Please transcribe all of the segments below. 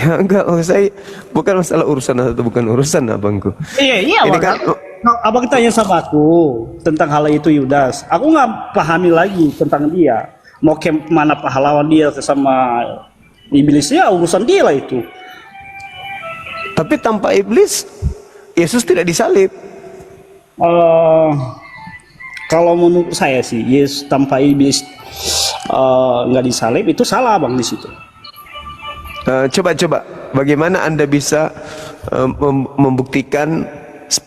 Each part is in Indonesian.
Ya enggak, oh, saya bukan masalah urusan atau bukan urusan abangku. Iya, iya, Ini Bang. kan Nah, abang tanya sama aku tentang hal itu Yudas. Aku nggak pahami lagi tentang dia. Mau ke mana pahlawan dia sama iblis ya urusan dia lah itu. tapi tanpa iblis Yesus tidak disalib. Eh, Kalau menurut saya sih, Yesus tanpa iblis nggak disalib itu salah bang di situ. Coba-coba bagaimana Anda bisa membuktikan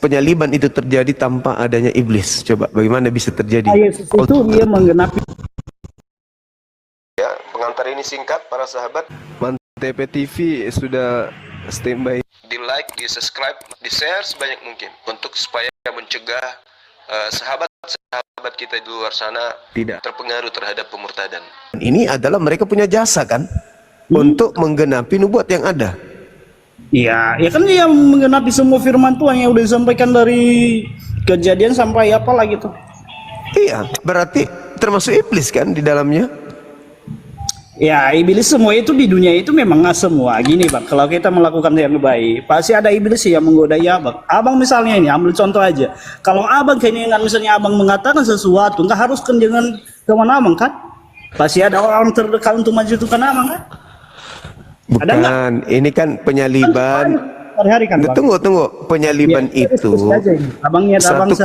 penyaliban itu terjadi tanpa adanya iblis? Coba bagaimana bisa terjadi? Nah, Yesus itu dia menggenapi. Ya, pengantar ini singkat para sahabat. Mantep TV sudah standby. Di like, di subscribe, di share sebanyak mungkin untuk supaya mencegah sahabat-sahabat kita di luar sana tidak terpengaruh terhadap pemurtadan. Ini adalah mereka punya jasa kan untuk menggenapi nubuat yang ada. Iya, ya kan dia menggenapi semua firman Tuhan yang udah disampaikan dari kejadian sampai apa lah gitu. Iya, berarti termasuk iblis kan di dalamnya. Ya, iblis semua itu di dunia itu memang nggak semua. Gini bang, kalau kita melakukan yang baik, pasti ada iblis yang menggoda ya bang. Abang misalnya ini, ambil contoh aja. Kalau abang keinginan misalnya abang mengatakan sesuatu, nggak harus kan jangan kemana abang kan? Pasti ada orang terdekat untuk menjatuhkan abang kan? Ada nggak? Bukan, ini kan penyaliban. Hari-hari kan bang. Tunggu, penyaliban Ya, itu. Abangnya abang Satu,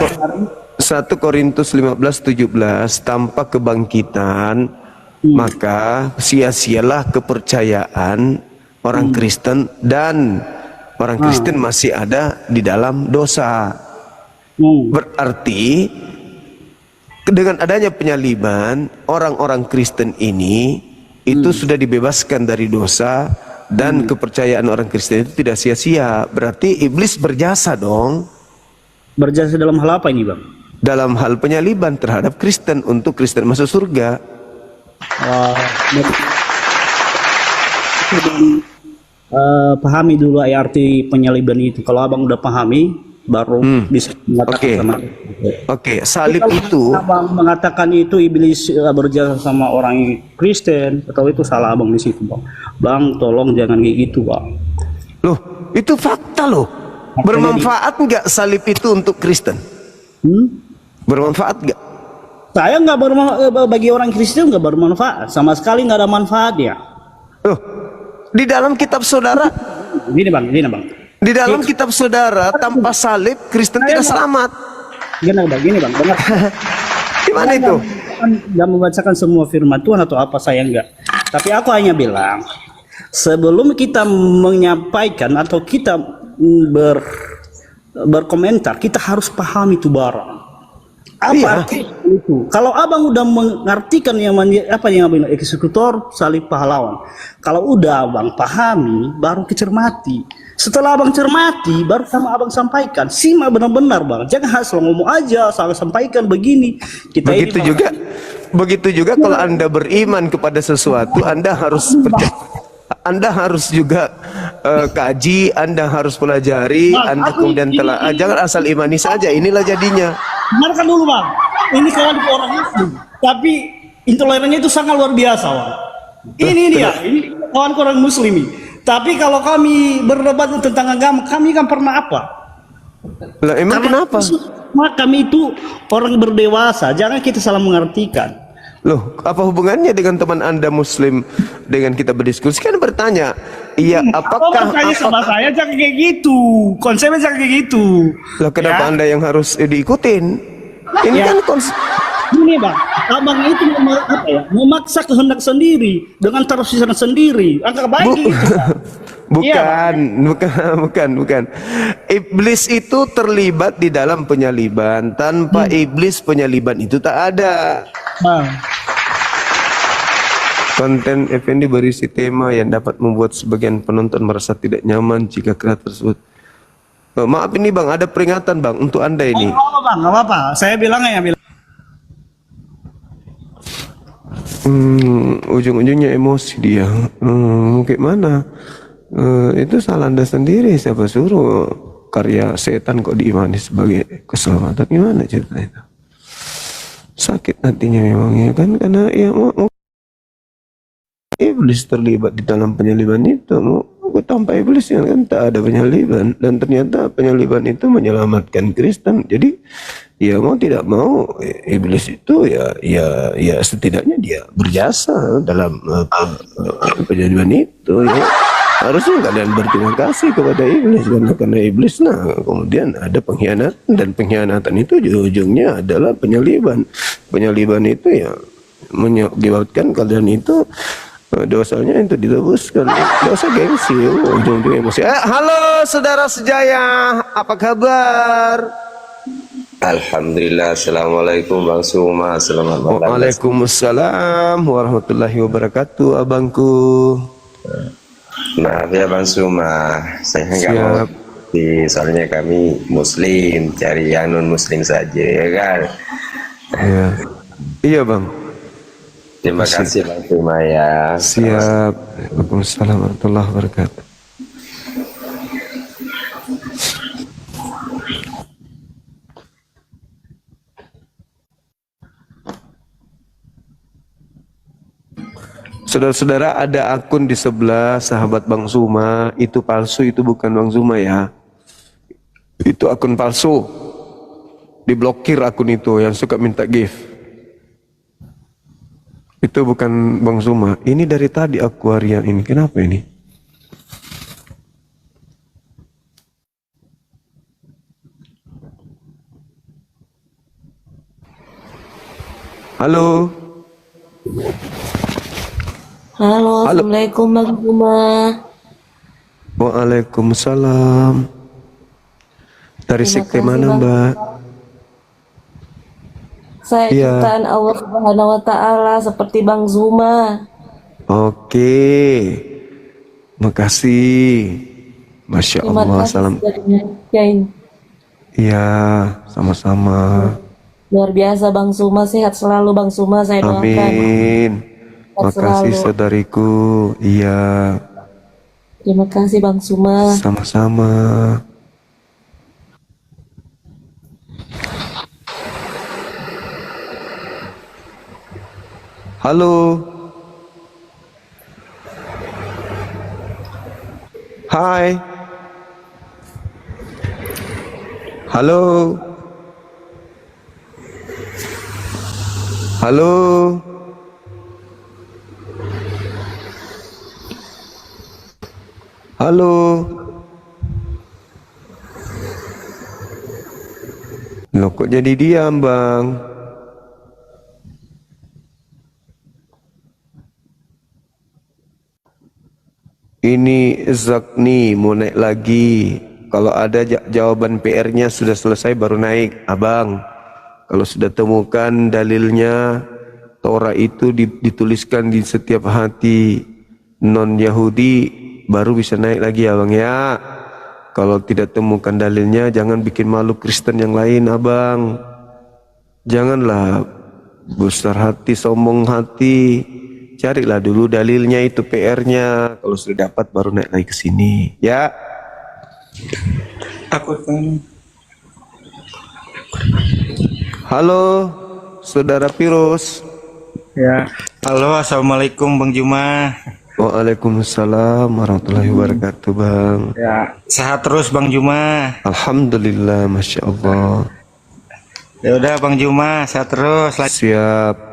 sehari. 1 Korintus 15:17 tanpa kebangkitan maka sia-sialah kepercayaan orang Kristen dan orang Kristen masih ada di dalam dosa. Berarti dengan adanya penyaliban orang-orang Kristen ini itu sudah dibebaskan dari dosa dan kepercayaan orang Kristen itu tidak sia-sia. Berarti iblis berjasa dong. Berjasa dalam hal apa ini bang? Dalam hal penyaliban terhadap Kristen untuk Kristen masuk surga. Pahami dulu arti penyaliban itu. Kalau abang udah pahami, baru bisa mengatakan sama. Oke, salib Kalau itu. abang mengatakan itu iblis berjasa sama orang Kristen, atau itu salah abang di situ bang. Bang, tolong jangan kayak gitu bang. Loh, itu fakta loh. Bermanfaat nggak salib itu untuk Kristen? Bermanfaat nggak? Saya nggak bagi orang Kristen nggak bermanfaat, sama sekali nggak ada manfaatnya. Loh, di dalam kitab saudara, Gini bang. di dalam kitab saudara tanpa salib Kristen tidak selamat. Gini bang, benar. Gimana itu? Nggak membacakan semua firman Tuhan atau apa, saya enggak. Tapi aku hanya bilang, sebelum kita menyampaikan atau kita berkomentar, kita harus pahami itu barang. Apa itu? Kalau abang udah mengartikan yang apa yang abang eksekutor salib pahlawan, kalau udah abang pahami, baru kecermati. Setelah abang cermati, baru sama abang sampaikan. Simak benar-benar bang, jangan asal ngomong aja, salah sampaikan begini. Kita Begitu ini, juga, begitu juga kalau Anda beriman kepada sesuatu, Anda harus Anda harus juga kaji, Anda harus pelajari, Anda kemudian telah jangan asal imani saja. Inilah jadinya. dengarkan dulu bang, ini kawan orang Muslim, tapi intolerannya itu sangat luar biasa bang. Ini dia, ini kawan orang Muslim ini. Tapi kalau kami berdebat tentang agama, kami kan pernah apa? Lah emang kenapa? Kami itu orang berdewasa, jangan kita salah mengartikan. Loh, apa hubungannya dengan teman Anda Muslim dengan kita berdiskusi? Kan bertanya, iya apakah bertanya sama saya jangan kayak gitu, konsepnya jangan kayak gitu. Loh, kenapa Anda yang harus diikutin? Ini kan konsep. Ini bang, abang itu memaksa kehendak sendiri dengan tafsiran sendiri. Angka baik gitu. Bukan. Iblis itu terlibat di dalam penyaliban. Tanpa iblis penyaliban itu tak ada. Konten Effendi berisi tema yang dapat membuat sebagian penonton merasa tidak nyaman jika kreator tersebut. Maaf ini bang, ada peringatan bang untuk Anda ini. Nggak apa-apa. Saya bilang. Ujung-ujungnya emosi dia. Kayak mana? Itu salah Anda sendiri. Siapa suruh karya setan kok diimani sebagai keselamatan? Gimana ceritanya itu? Sakit hatinya memang ya kan, karena ya iblis terlibat di dalam penyaliban itu. kok tanpa iblis ya kan tak ada penyaliban, dan ternyata penyaliban itu menyelamatkan Kristen. Jadi ya mau tidak mau iblis itu ya setidaknya dia berjasa dalam penyaliban itu ya. Harusnya kalian berterima kasih kepada iblis, karena iblis kemudian ada pengkhianatan, dan pengkhianatan itu ujung-ujungnya adalah penyaliban. Penyaliban itu ya menyebabkan kalian itu dosanya itu ditebuskan, dosa gengsi, ujung-ujungnya emosi. Halo saudara sejaya, apa kabar? Alhamdulillah, assalamualaikum Bang Suma, selamat malam. Waalaikumsalam warahmatullahi wabarakatuh, abangku. Maaf ya Bang Suma, saya nggak mau soalnya kami Muslim, cari yang non Muslim saja ya kan. Iya Bang. Terima kasih Bang Suma ya. Siap. Waalaikumsalam warahmatullahi wabarakatuh. Saudara-saudara, ada akun di sebelah sahabat Bang Suma, itu palsu, itu bukan Bang Suma ya. Itu akun palsu. Diblokir akun itu yang suka minta gift. Itu bukan Bang Suma. Ini dari tadi akuarium ini. Kenapa ini? Halo. Halo, assalamualaikum Bang Suma. Waalaikumsalam. Dari sekte mana Mbak? Saya ciptaan Allah Subhanahu wa Ta'ala seperti Bang Suma. Oke, makasih. Masya Allah. Salam. Iya, sama-sama. Luar biasa Bang Suma, sehat selalu Bang Suma, saya doakan. Amin. Makasih saudariku. Iya. Terima kasih Bang Suma. Sama-sama. Halo. Hai. Halo. Halo. Halo. Loh kok jadi diam Bang? Ini Zakni mau naik lagi. Kalau ada jawaban PR-nya sudah selesai baru naik, Abang. Kalau sudah temukan dalilnya, Torah itu dituliskan di setiap hati non-Yahudi, baru bisa naik lagi Abang ya. Kalau tidak temukan dalilnya, jangan bikin malu Kristen yang lain Abang. Janganlah besar hati, sombong hati. Carilah dulu dalilnya itu PR-nya. Kalau sudah dapat baru naik lagi ke sini ya. Halo Saudara Pirus. Ya. Halo, assalamualaikum Bang Juma. Waalaikumsalam warahmatullahi wabarakatuh Bang. Ya, sehat terus Bang Juma. Alhamdulillah, Masya Allah. Ya udah Bang Juma, sehat terus. Siap.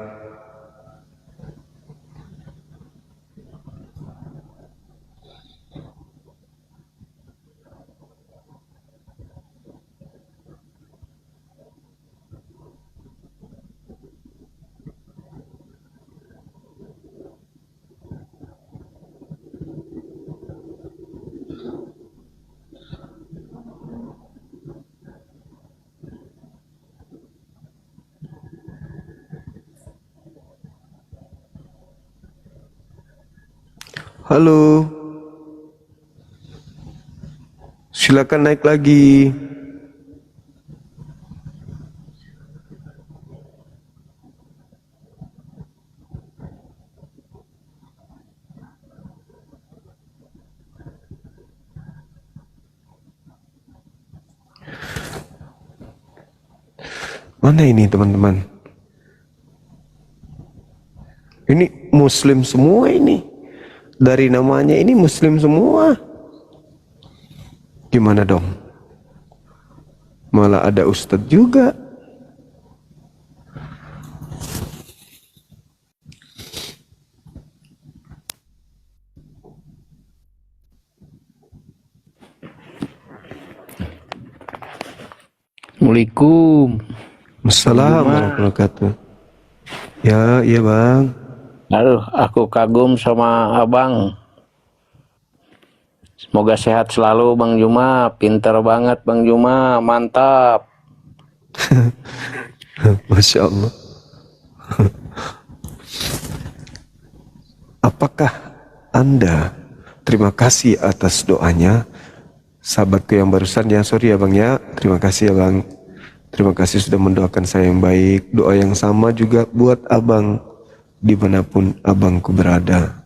Halo. Silakan naik lagi. Mana ini teman-teman? Ini Muslim semua ini. Dari namanya ini Muslim semua. Gimana dong? Malah ada ustadz juga. Assalamualaikum. Assalamualaikum warahmatullahi wabarakatuh. Ya, iya bang. Aduh, aku kagum sama abang. Semoga sehat selalu Bang Juma. Pinter banget Bang Juma, mantap. Masya Allah. Apakah Anda terima kasih atas doanya sahabatku yang barusan ya? Sorry ya bang ya. Terima kasih ya bang. Terima kasih sudah mendoakan saya yang baik. Doa yang sama juga buat abang dimanapun abangku berada.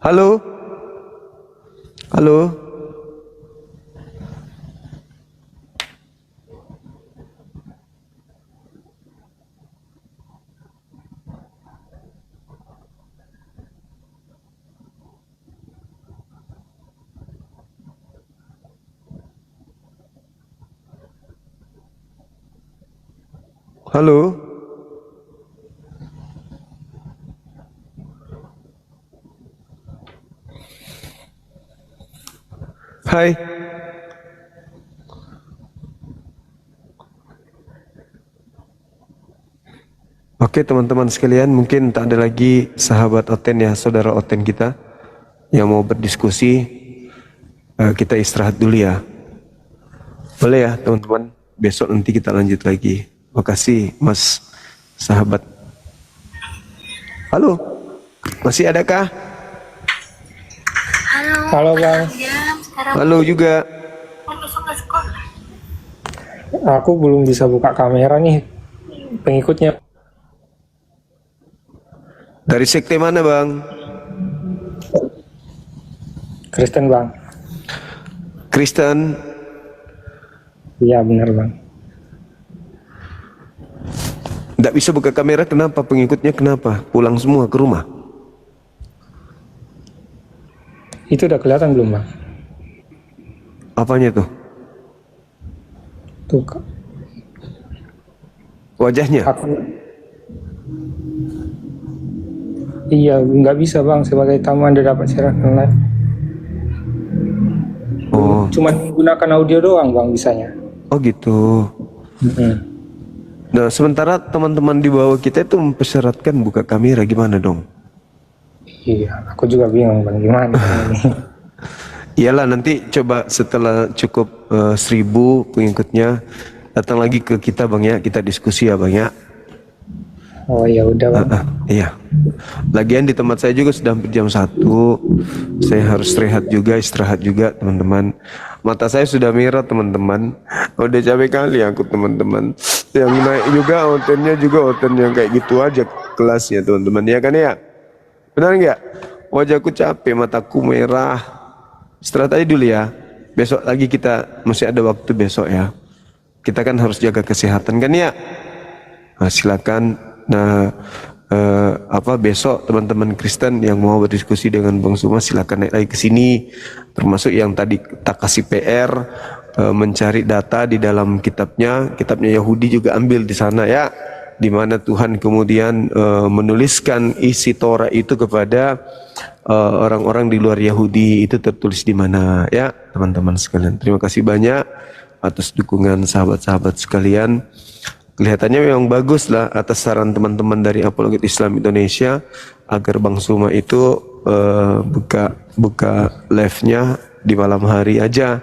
Halo? Halo? Halo? Hai. Oke teman-teman sekalian, mungkin tak ada lagi sahabat Oten ya, saudara Oten kita yang mau berdiskusi. Kita istirahat dulu ya. Boleh ya teman-teman, besok nanti kita lanjut lagi. Makasih mas sahabat. Halo, masih adakah? Halo Bang, Halo juga. aku belum bisa buka kamera nih pengikutnya. Dari sekte mana bang? Kristen Bang. Kristen. Iya benar Bang. Tidak bisa buka kamera, kenapa? Pengikutnya kenapa? Pulang semua ke rumah? Itu udah kelihatan belum Bang? Apanya tuh? Tuh Kak. Wajahnya? Aku iya nggak bisa Bang, sebagai tamu Anda dapat silakan live. Oh, Cuma menggunakan audio doang Bang bisanya. oh gitu. Nah, sementara teman-teman di bawah kita itu mempersyaratkan buka kamera, gimana dong? Iya, aku juga bingung Bang gimana ini. Iyalah, nanti coba setelah cukup 1000 pengikutnya datang lagi ke kita bang ya, kita diskusi ya bang ya. Oh ya udah Bang. Iya. Lagian di tempat saya juga sudah hampir jam 1. Saya harus rehat juga, istirahat juga teman-teman. Mata saya sudah merah teman-teman. Udah capek kali aku teman-teman. Yang naik juga otennya juga oten yang kayak gitu aja kelasnya teman-teman. Ya kan ya? Benar nggak? Wajahku capek, mataku merah. Istirahat aja dulu ya. Besok lagi kita masih ada waktu besok ya. Kita kan harus jaga kesehatan kan ya. Nah, silakan. Nah, besok teman-teman Kristen yang mau berdiskusi dengan Bang Suma silakan naik lagi ke sini. Termasuk yang tadi tak kasih PR mencari data di dalam kitabnya Yahudi juga ambil di sana ya. Di mana Tuhan kemudian menuliskan isi Torah itu kepada orang-orang di luar Yahudi, itu tertulis di mana ya teman-teman sekalian. Terima kasih banyak atas dukungan sahabat-sahabat sekalian. Kelihatannya memang bagus lah atas saran teman-teman dari Apologet Islam Indonesia agar Bang Suma itu buka live-nya di malam hari aja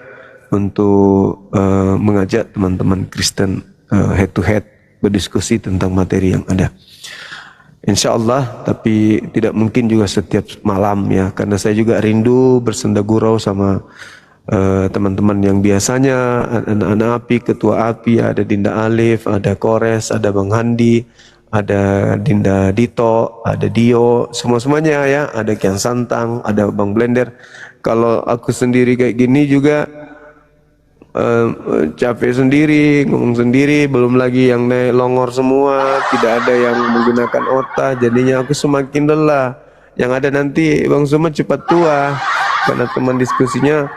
untuk mengajak teman-teman Kristen head to head berdiskusi tentang materi yang ada. Insya Allah, tapi tidak mungkin juga setiap malam ya, karena saya juga rindu bersenda gurau sama teman-teman yang biasanya anak-anak API, ketua API, ada Dinda Alif, ada Kores, ada Bang Handi, ada Dinda Dito, ada Dio, semuanya ya, ada Kian Santang, ada Bang Blender. Kalau aku sendiri kayak gini juga capek sendiri, ngomong sendiri, belum lagi yang naik longor semua, tidak ada yang menggunakan otak, jadinya aku semakin lelah. Yang ada nanti Bang Zuma cepat tua karena teman diskusinya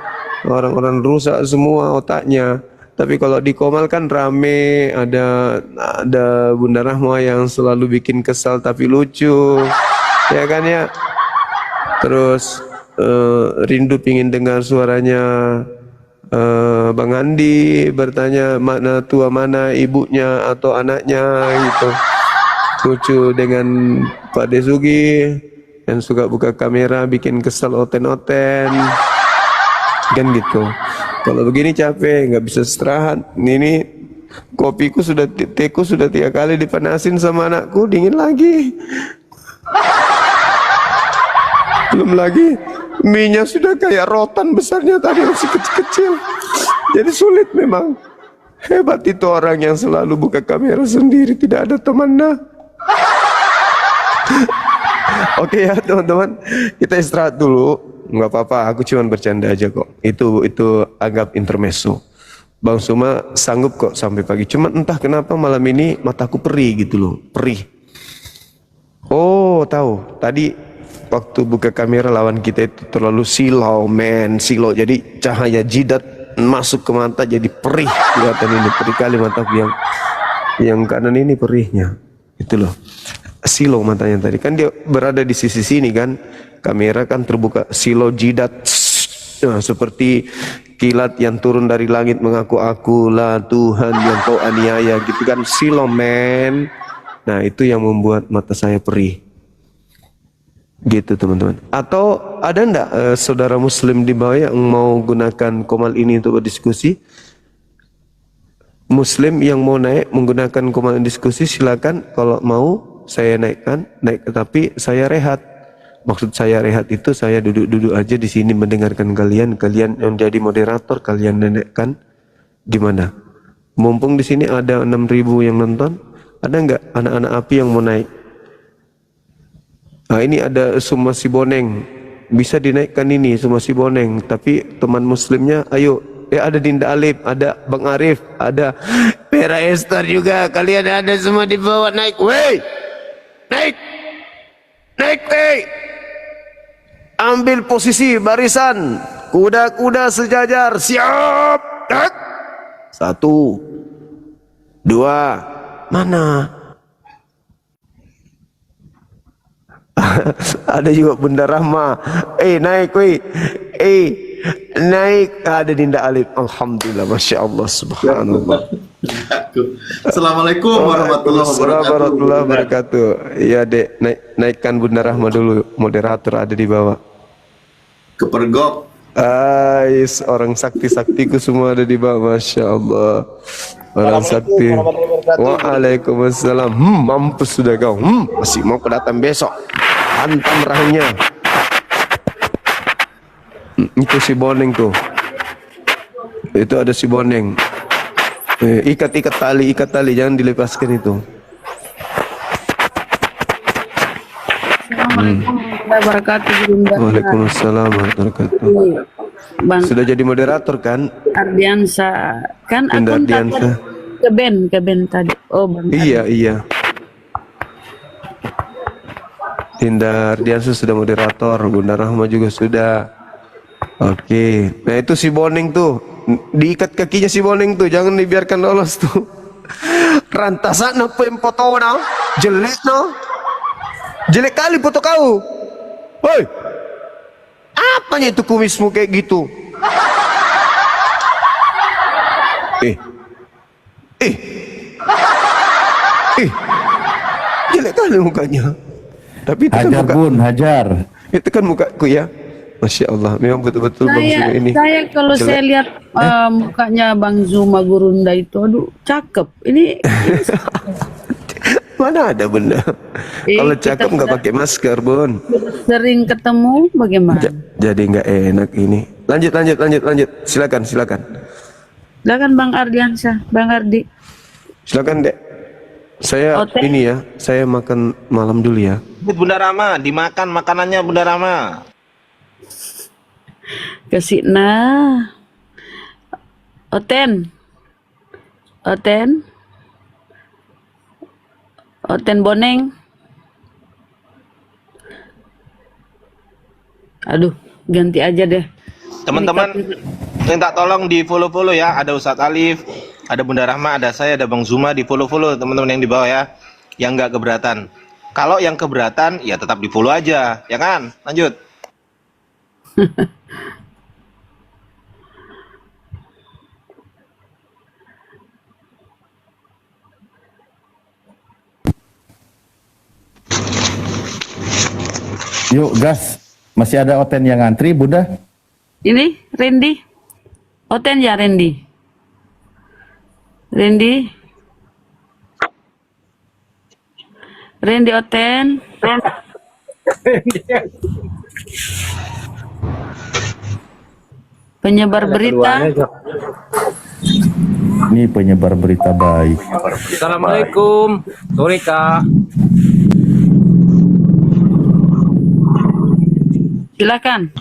orang-orang rusak semua otaknya. Tapi kalau di Komal kan rame, ada Bunda Rahma yang selalu bikin kesal tapi lucu, ya kan ya. Terus rindu pingin dengar suaranya Bang Andi bertanya mana tua, mana ibunya atau anaknya gitu. Lucu dengan Pak Desugi yang suka buka kamera bikin kesal oten-oten kan gitu. Kalau begini capek, nggak bisa istirahat. Ini kopiku sudah, teku sudah 3 kali dipanasin sama anakku, dingin lagi. Belum lagi mie-nya sudah kayak rotan besarnya, tadi masih kecil-kecil. Jadi sulit memang. Hebat itu orang yang selalu buka kamera sendiri, tidak ada temannya. Oke ya teman-teman, kita istirahat dulu. Nggak apa-apa, aku cuma bercanda aja kok. Itu anggap intermezzo. Bang Zuma sanggup kok sampai pagi. Cuma entah kenapa malam ini mataku perih gitu loh, perih. Oh tahu, tadi waktu buka kamera lawan kita itu terlalu silau, silau. Jadi cahaya jidat masuk ke mata jadi perih. Kelihatan ini perih kali mataku yang kanan ini perihnya. Itu loh. Silo matanya tadi kan dia berada di sisi sini kan, kamera kan terbuka, silo jidat seperti kilat yang turun dari langit mengaku akulah Tuhan yang kau aniaya gitu kan, silo men. Nah itu yang membuat mata saya perih gitu teman-teman. Atau ada ndak saudara muslim di bawah yang mau gunakan Komal ini untuk berdiskusi? Muslim yang mau naik menggunakan Komal diskusi silakan. Kalau mau saya naik, tapi saya rehat. Maksud saya rehat itu saya duduk-duduk aja di sini mendengarkan kalian yang jadi moderator, kalian naikkan di mana? Mumpung di sini ada 6.000 yang nonton, ada nggak anak-anak api yang mau naik? Nah ini ada Suma Siboneng, bisa dinaikkan ini Suma Siboneng, tapi teman muslimnya ayo. Ada Dinda Alif, ada Bang Arif, ada Vera Esther juga, kalian ada semua di bawah naik, wey! Naik, ambil posisi barisan, kuda-kuda sejajar, siap, naik. 1, 2, mana? Ada juga Bunda Rahma, naik, naik. Ada Dinda Alif, alhamdulillah, masya Allah, subhanallah. Assalamualaikum warahmatullahi wabarakatuh. Iya dek, naikkan Bunda Rahma dulu, moderator ada di bawah. Kepergok. Orang sakti-saktiku semua ada di bawah, masya Allah. Orang sakti. Waalaikumsalam. Mampus sudah kau. Masih mau datang besok. Hantam rahangnya. Itu si Boneng tuh. Itu ada si Boneng. Ikat tali, jangan dilepaskan itu. Assalamualaikum warahmatullahi wabarakatuh. Waalaikumsalam warahmatullahi wabarakatuh. Bang Sudah jadi moderator kan? Ardiansa kan akun tadi ke Ben tadi. Oh Bang. Iya. Dinda Ardiansa sudah moderator, Bunda Rahma juga sudah. Oke. Nah itu si Boneng tuh, diikat kakinya si Boneng tuh, jangan dibiarkan lolos tuh. Rantasan apa yang foto na? Jelek no? Jelek kali foto kau. Woi, apanya itu kumismu kayak gitu? Jelek kali mukanya. Tapi itu hajar kan Bun, hajar. Itu kan mukaku ya. Masya Allah, memang betul-betul Bang Zuma ini. Saya kalau saya lihat mukanya Bang Zuma Gurunda itu, aduh cakep. Ini mana ada benda. Kalau cakep nggak pakai masker Bun. Sering ketemu bagaimana? Jadi nggak enak ini. Lanjut. Silakan. Silakan Bang Ardiansyah, Bang Ardi. Silakan Dek. Saya Oten. ini ya, saya makan malam dulu ya. Bunda Rama, dimakan makanannya Bunda Rama. Kasih nah. Oten. Oten. Oten Boneng. Aduh, ganti aja deh. Teman-teman, minta tolong di follow ya. Ada Ustadz Alif, ada Bunda Rahma, ada saya, ada Bang Zuma. Di follow teman-teman yang di bawah ya, yang nggak keberatan. Kalau yang keberatan ya tetap di follow aja, ya kan? Lanjut. Yuk gas, masih ada Oten yang ngantri Bunda. Ini Randy. Oten ya Randy. Randy. Randy Oten. Penyebar berita. Ini penyebar berita baik. Assalamualaikum, sore Kak. Silakan.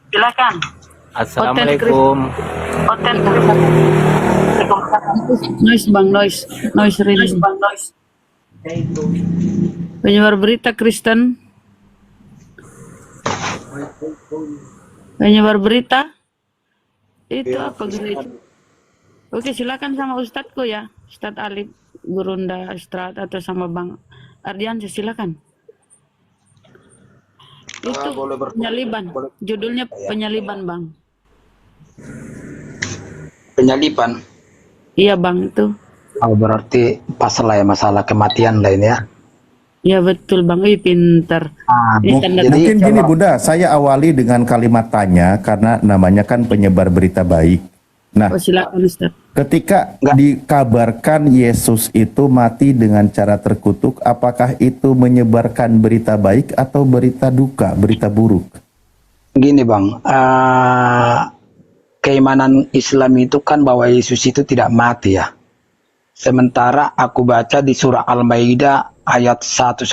Silakan. Assalamualaikum. Oten. Noise bang, noise Randy. Penyebar berita Kristen. Penyebar berita. Itu apa gereja? Oke, silakan sama Ustadzku ya, Ustadz Alif Gurunda Istrat atau sama Bang Ardian, silakan. Itu penyaliban, judulnya penyaliban Bang. Penyaliban. Iya Bang itu. Oh, berarti pasal lah ya, masalah kematian lain ya. Iya betul Bang, pinter. Mungkin gini Bunda, saya awali dengan kalimat tanya karena namanya kan penyebar berita baik. Nah, silakan Ustaz. Ketika dikabarkan Yesus itu mati dengan cara terkutuk, apakah itu menyebarkan berita baik atau berita duka, berita buruk? Gini Bang, keimanan Islam itu kan bahwa Yesus itu tidak mati ya. Sementara aku baca di surah Al-Maidah ayat 117,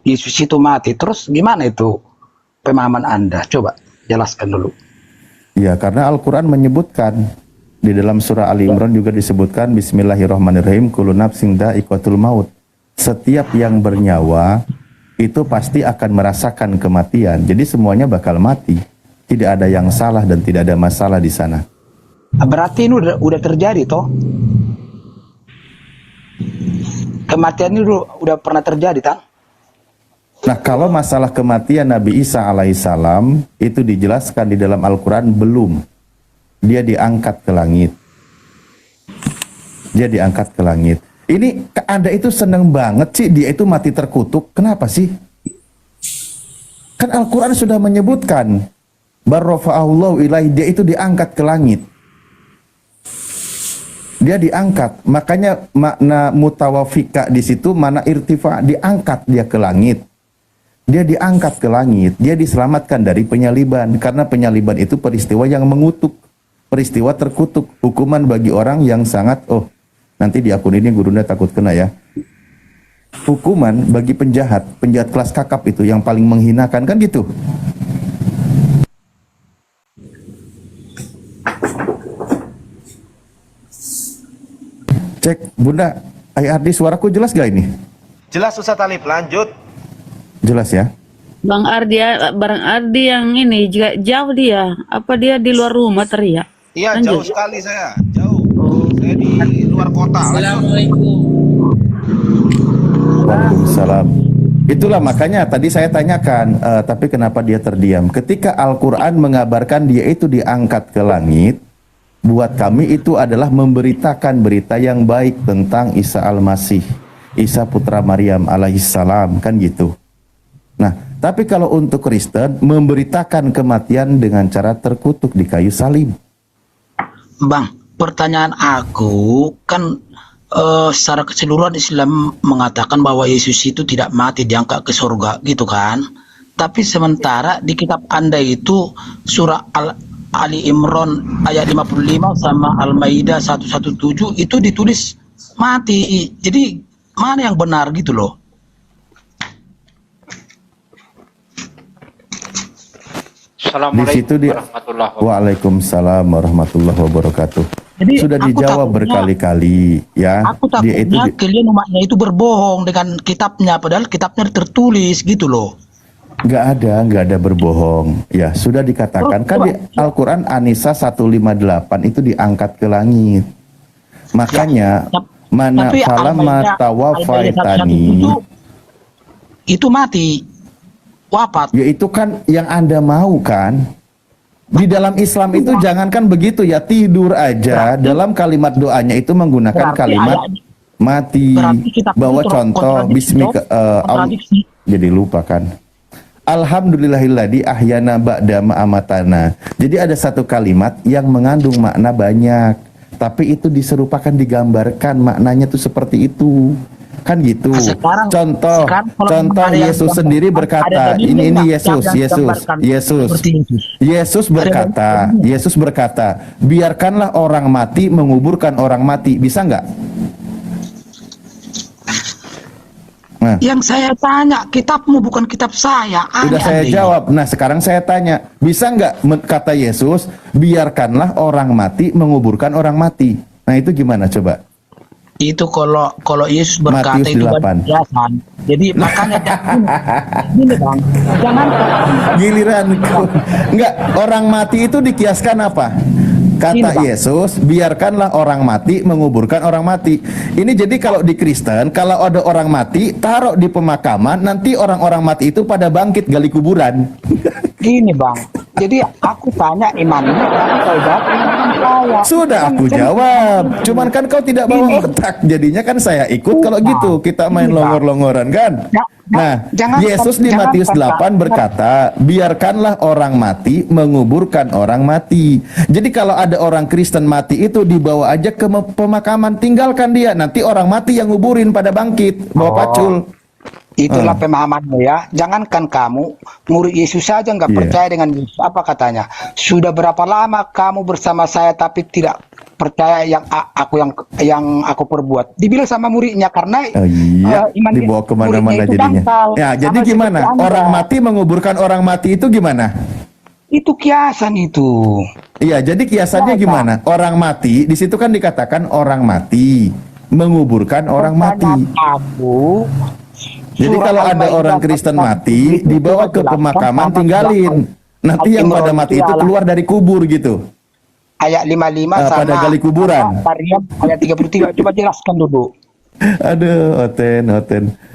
Yesus itu mati. Terus gimana itu pemahaman Anda? Coba jelaskan dulu. Ya, karena Al-Quran menyebutkan di dalam surah Ali Imran juga disebutkan Bismillahirrahmanirrahim, kullu nafsin dha'iqatul maut. Setiap yang bernyawa itu pasti akan merasakan kematian. Jadi semuanya bakal mati. Tidak ada yang salah dan tidak ada masalah di sana. Berarti ini udah terjadi toh? Kematian ini udah pernah terjadi, tak? Nah, kalau masalah kematian Nabi Isa alaihissalam itu dijelaskan di dalam Al-Quran belum. Dia diangkat ke langit. Dia diangkat ke langit. Ini Anda itu seneng banget sih dia itu mati terkutuk. Kenapa sih? Kan Al-Quran sudah menyebutkan barrofa'allahu ilaih, dia itu diangkat ke langit. Dia diangkat. Makanya makna mutawafika di situ, mana irtifa, diangkat dia ke langit. Dia diangkat ke langit, dia diselamatkan dari penyaliban. Karena penyaliban itu peristiwa yang mengutuk, peristiwa terkutuk, hukuman bagi orang yang sangat, oh nanti di akun ini Gurunda takut kena ya. Hukuman bagi penjahat, penjahat kelas kakap itu yang paling menghinakan, kan gitu. Cek Bunda, Ardi suaraku jelas gak ini? Jelas Ustadz Alif, lanjut. Jelas ya. Bang Ardi yang ini juga jauh dia. Apa dia di luar rumah teriak? Iya, lanjut. jauh sekali saya. Jauh. Saya di luar kota. Assalamualaikum. Waalaikumsalam. Itulah makanya tadi saya tanyakan, tapi kenapa dia terdiam? Ketika Al-Quran mengabarkan dia itu diangkat ke langit, buat kami itu adalah memberitakan berita yang baik tentang Isa Al-Masih, Isa putra Maryam alaihissalam, kan gitu. Nah, tapi kalau untuk Kristen, memberitakan kematian dengan cara terkutuk di kayu salib. Bang, pertanyaan aku kan secara keseluruhan Islam mengatakan bahwa Yesus itu tidak mati, diangkat ke surga gitu kan. Tapi sementara di kitab Anda itu surah Ali Imran ayat 55 sama Al-Maidah 117 itu ditulis mati. Jadi mana yang benar gitu loh. Di situ dia Waalaikumsalam warahmatullahi wabarakatuh. Jadi Sudah aku dijawab takutnya- berkali-kali ya. Aku Dia itu takutnya kalian umatnya itu berbohong dengan kitabnya, padahal kitabnya tertulis gitu loh. nggak ada berbohong. Ya, sudah dikatakan kan di Al-Qur'an An-Nisa 158 itu diangkat ke langit. Makanya mana Tapi falamma Al-Maidah tawafaitani itu mati, wafat. ya itu kan yang Anda mau kan. Di dalam Islam itu jangankan begitu ya, tidur aja dalam kalimat doanya itu menggunakan Berarti kalimat mati. berarti kita Bawa itu contoh kontradiksi bismika dong, kontradiksi. jadi lupa kan. Alhamdulillahilladzi ahyana ba'da ma amatana. Jadi ada satu kalimat yang mengandung makna banyak, tapi itu diserupakan, digambarkan maknanya tuh seperti itu. Kan gitu. Sekarang Contoh kalau ada yang Yesus gambar- sendiri ada berkata, dalilnya ini nggak Yesus, yang gambarkan seperti itu? Yesus berkata, biarkanlah orang mati menguburkan orang mati. Bisa nggak? Nah, Yang saya tanya, kitabmu bukan kitab saya. udah saya Aneh-aneh. jawab. Nah, sekarang saya tanya, bisa nggak kata Yesus, biarkanlah orang mati menguburkan orang mati. Nah, itu gimana coba? Itu kalau Yesus berkata Matius itu 8. biasa. Jadi makanya gini Bang, jangan Giliran enggak, orang mati itu dikiaskan apa? Kata Ini, Bang. Yesus, biarkanlah orang mati menguburkan orang mati. Ini jadi kalau di Kristen, kalau ada orang mati, taruh di pemakaman, nanti orang-orang mati itu pada bangkit gali kuburan. gini Bang. Jadi aku tanya imannya, tapi kau jawab iman saya. Sudah aku jawab. Cuman kan kau tidak bawa otak. Jadinya kan saya ikut kalau gitu. Kita main longor-longoran kan? Nah, Yesus di Matius 8 berkata, biarkanlah orang mati menguburkan orang mati. Jadi kalau ada orang Kristen mati itu dibawa aja ke pemakaman, tinggalkan dia. Nanti orang mati yang nguburin pada bangkit, bawa pacul. Itulah pemahamanmu ya. Jangankan kamu, murid Yesus saja nggak percaya dengan Yesus. Apa katanya? Sudah berapa lama kamu bersama saya tapi tidak percaya yang aku perbuat. Dibilang sama muridnya karena iman Dibawa kemana-mana muridnya itu jadinya. dangkal. Ya, jadi Sama gimana? seperti Anda. Orang mati menguburkan orang mati itu gimana? Itu kiasan itu. Iya, jadi kiasannya gimana? Orang mati, di situ kan dikatakan orang mati menguburkan orang mati. Aku Jadi Surah kalau ada Al-Maidah orang Kristen 1 mati, dibawa ke pemakaman, tinggalin. Nanti yang pada mati itu keluar dari kubur gitu. ayat 55 sama pada gali kuburan. Maryam ayat 33. Coba jelaskan dulu. Aduh, Oten.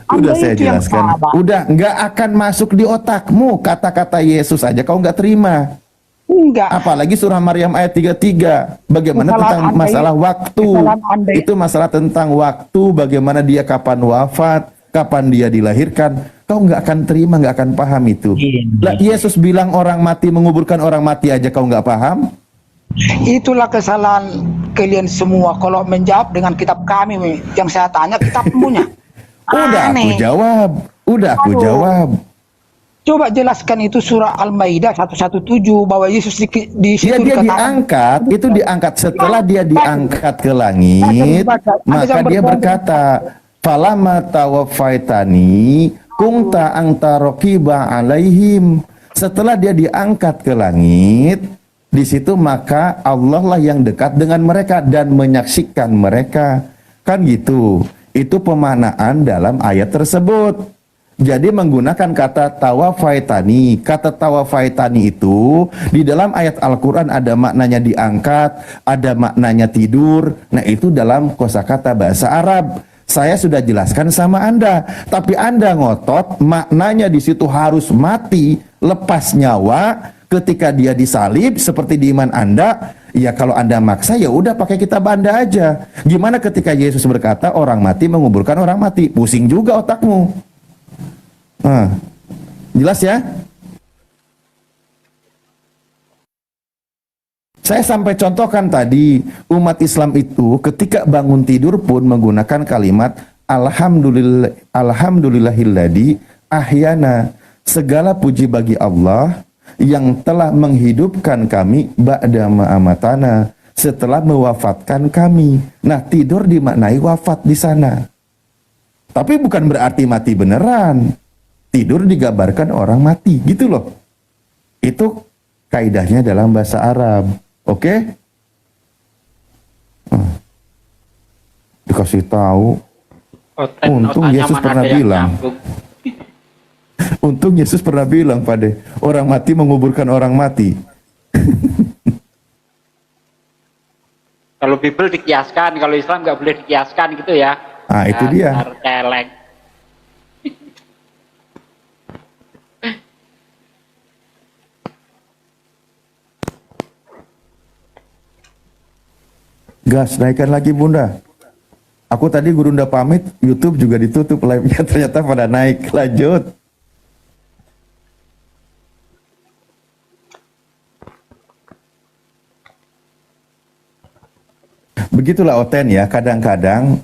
Udah saya itu yang jelaskan. salah. Udah, nggak akan masuk di otakmu kata-kata Yesus aja kau nggak terima. Enggak. Apalagi surah Maryam ayat 33. Bagaimana tentang masalah waktu. Itu masalah tentang waktu, bagaimana dia kapan wafat, kapan dia dilahirkan. Kau nggak akan terima, nggak akan paham itu. Lah, Yesus bilang orang mati menguburkan orang mati aja kau nggak paham. Itulah kesalahan kalian semua kalau menjawab dengan kitab kami. Yang saya tanya kitabmunya. Udah aku jawab. Coba jelaskan itu surah Al-Maidah 117 bahwa Yesus di situ Dia dikatakan diangkat, itu diangkat setelah dia diangkat ke langit, maka dia berkata, "Falama tawafaitani kunta anta raqiba alaihim." Setelah dia diangkat ke langit, di situ maka Allah lah yang dekat dengan mereka dan menyaksikan mereka. Kan gitu. Itu pemaknaan dalam ayat tersebut. Jadi menggunakan kata tawafaitani. Kata tawafaitani itu di dalam ayat Al-Quran ada maknanya diangkat, ada maknanya tidur. Nah, itu dalam kosakata bahasa Arab. Saya sudah jelaskan sama Anda, tapi Anda ngotot maknanya di situ harus mati, lepas nyawa ketika dia disalib seperti di iman Anda. Ya kalau Anda maksa ya udah pakai kitab Anda aja. Gimana ketika Yesus berkata orang mati menguburkan orang mati? Pusing juga otakmu. Jelas ya? Saya sampai contohkan tadi, umat Islam itu ketika bangun tidur pun menggunakan kalimat Alhamdulillahilladzi ahyana. Segala puji bagi Allah yang telah menghidupkan kami ba'da ma amatana, setelah mewafatkan kami. Nah, tidur dimaknai wafat di sana. Tapi bukan berarti mati beneran. Tidur digambarkan orang mati, gitu loh. Itu kaidahnya dalam bahasa Arab. Oke? Dikasih tahu. Untung Yesus pernah bilang. Untung Yesus pernah bilang pada orang mati menguburkan orang mati. Kalau Bible dikiaskan, kalau Islam nggak boleh dikiaskan gitu ya. Ah, itu dia. Celeng. Gas, naikkan lagi Bunda. Aku tadi Gurunda pamit, YouTube juga ditutup live-nya, ternyata pada naik. Lanjut. Begitulah Oten ya, kadang-kadang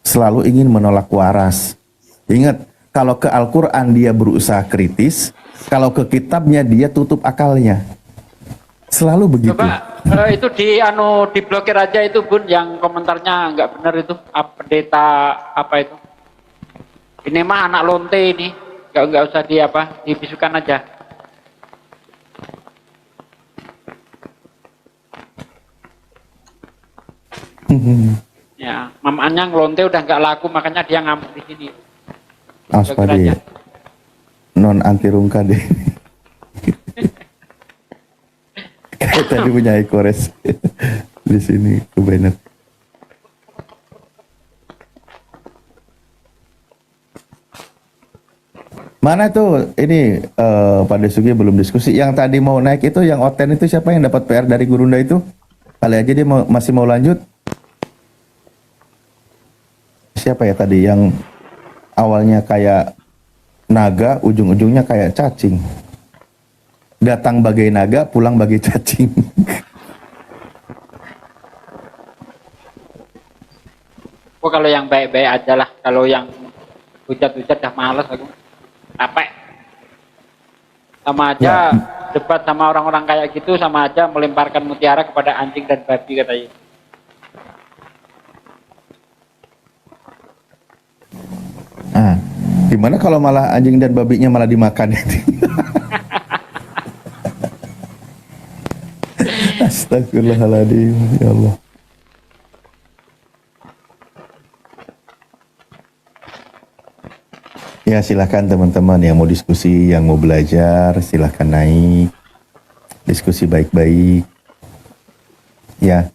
selalu ingin menolak waras. Ingat, kalau ke Al-Quran dia berusaha kritis, kalau ke kitabnya dia tutup akalnya. Selalu begitu. Coba itu diblokir aja itu Bun, yang komentarnya nggak benar itu, pendeta apa itu. Ini mah anak lonte ini, nggak usah dibisukan aja. Ya, mamanya ngelonte udah nggak laku, makanya dia ngamuk di sini. Aspadi, non anti rungka deh. Kayak tadi punya Ekores di sini ke Bennett. Mana tuh ini Pak Desugi belum diskusi. Yang tadi mau naik itu, yang Oten itu siapa yang dapat PR dari Gurunda itu? Kali aja dia masih mau lanjut. Siapa ya tadi yang awalnya kayak naga, ujung-ujungnya kayak cacing. Datang bagai naga, pulang bagai cacing. Oh, kalau yang baik-baik aja lah. Kalau yang hujat-hujat dah males aku. Capek. Sama aja debat sama orang-orang kayak gitu, sama aja melemparkan mutiara kepada anjing dan babi katanya. Gimana kalau malah anjing dan babinya malah dimakan? Astagfirullahaladzim, ya Allah. Ya silahkan teman-teman yang mau diskusi, yang mau belajar, silahkan naik. Diskusi baik-baik. Ya,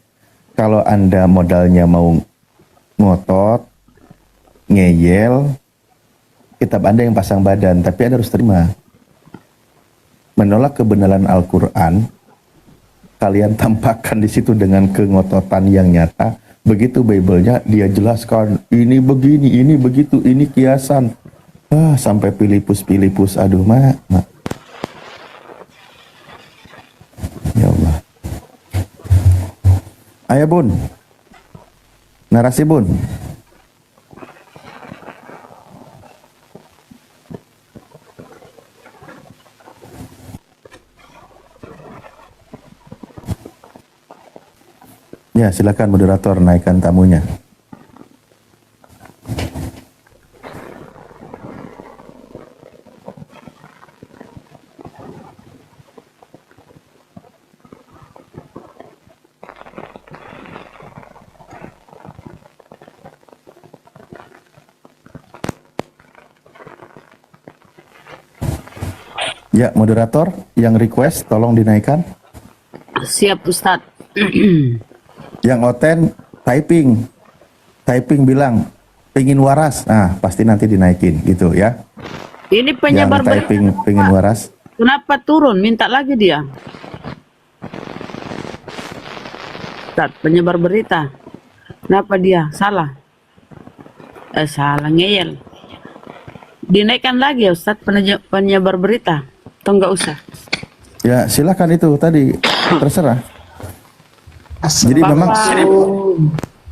kalau Anda modalnya mau ngotot, ngeyel, kitab Anda yang pasang badan, tapi Anda harus terima. Menolak kebenaran Al-Quran, kalian tampakkan di situ dengan kengototan yang nyata. Begitu Bible-nya dia jelaskan, ini begini, ini begitu, ini kiasan. Sampai Filipus, aduh mak. Ya Allah. Ayo Bun, narasi Bun. Ya, silakan moderator naikkan tamunya. Ya, moderator yang request tolong dinaikkan. Siap Ustadz. Yang Oten typing bilang pingin waras, nah pasti nanti dinaikin gitu ya. Ini penyebar yang typing berita, pingin waras. Kenapa turun? Minta lagi dia. Ustadz, penyebar berita. Kenapa dia? Salah. Salah ngeyel. Dinaikkan lagi ya Ustadz, penyebar berita. Atau enggak usah? Ya silakan itu tadi terserah. Jadi memang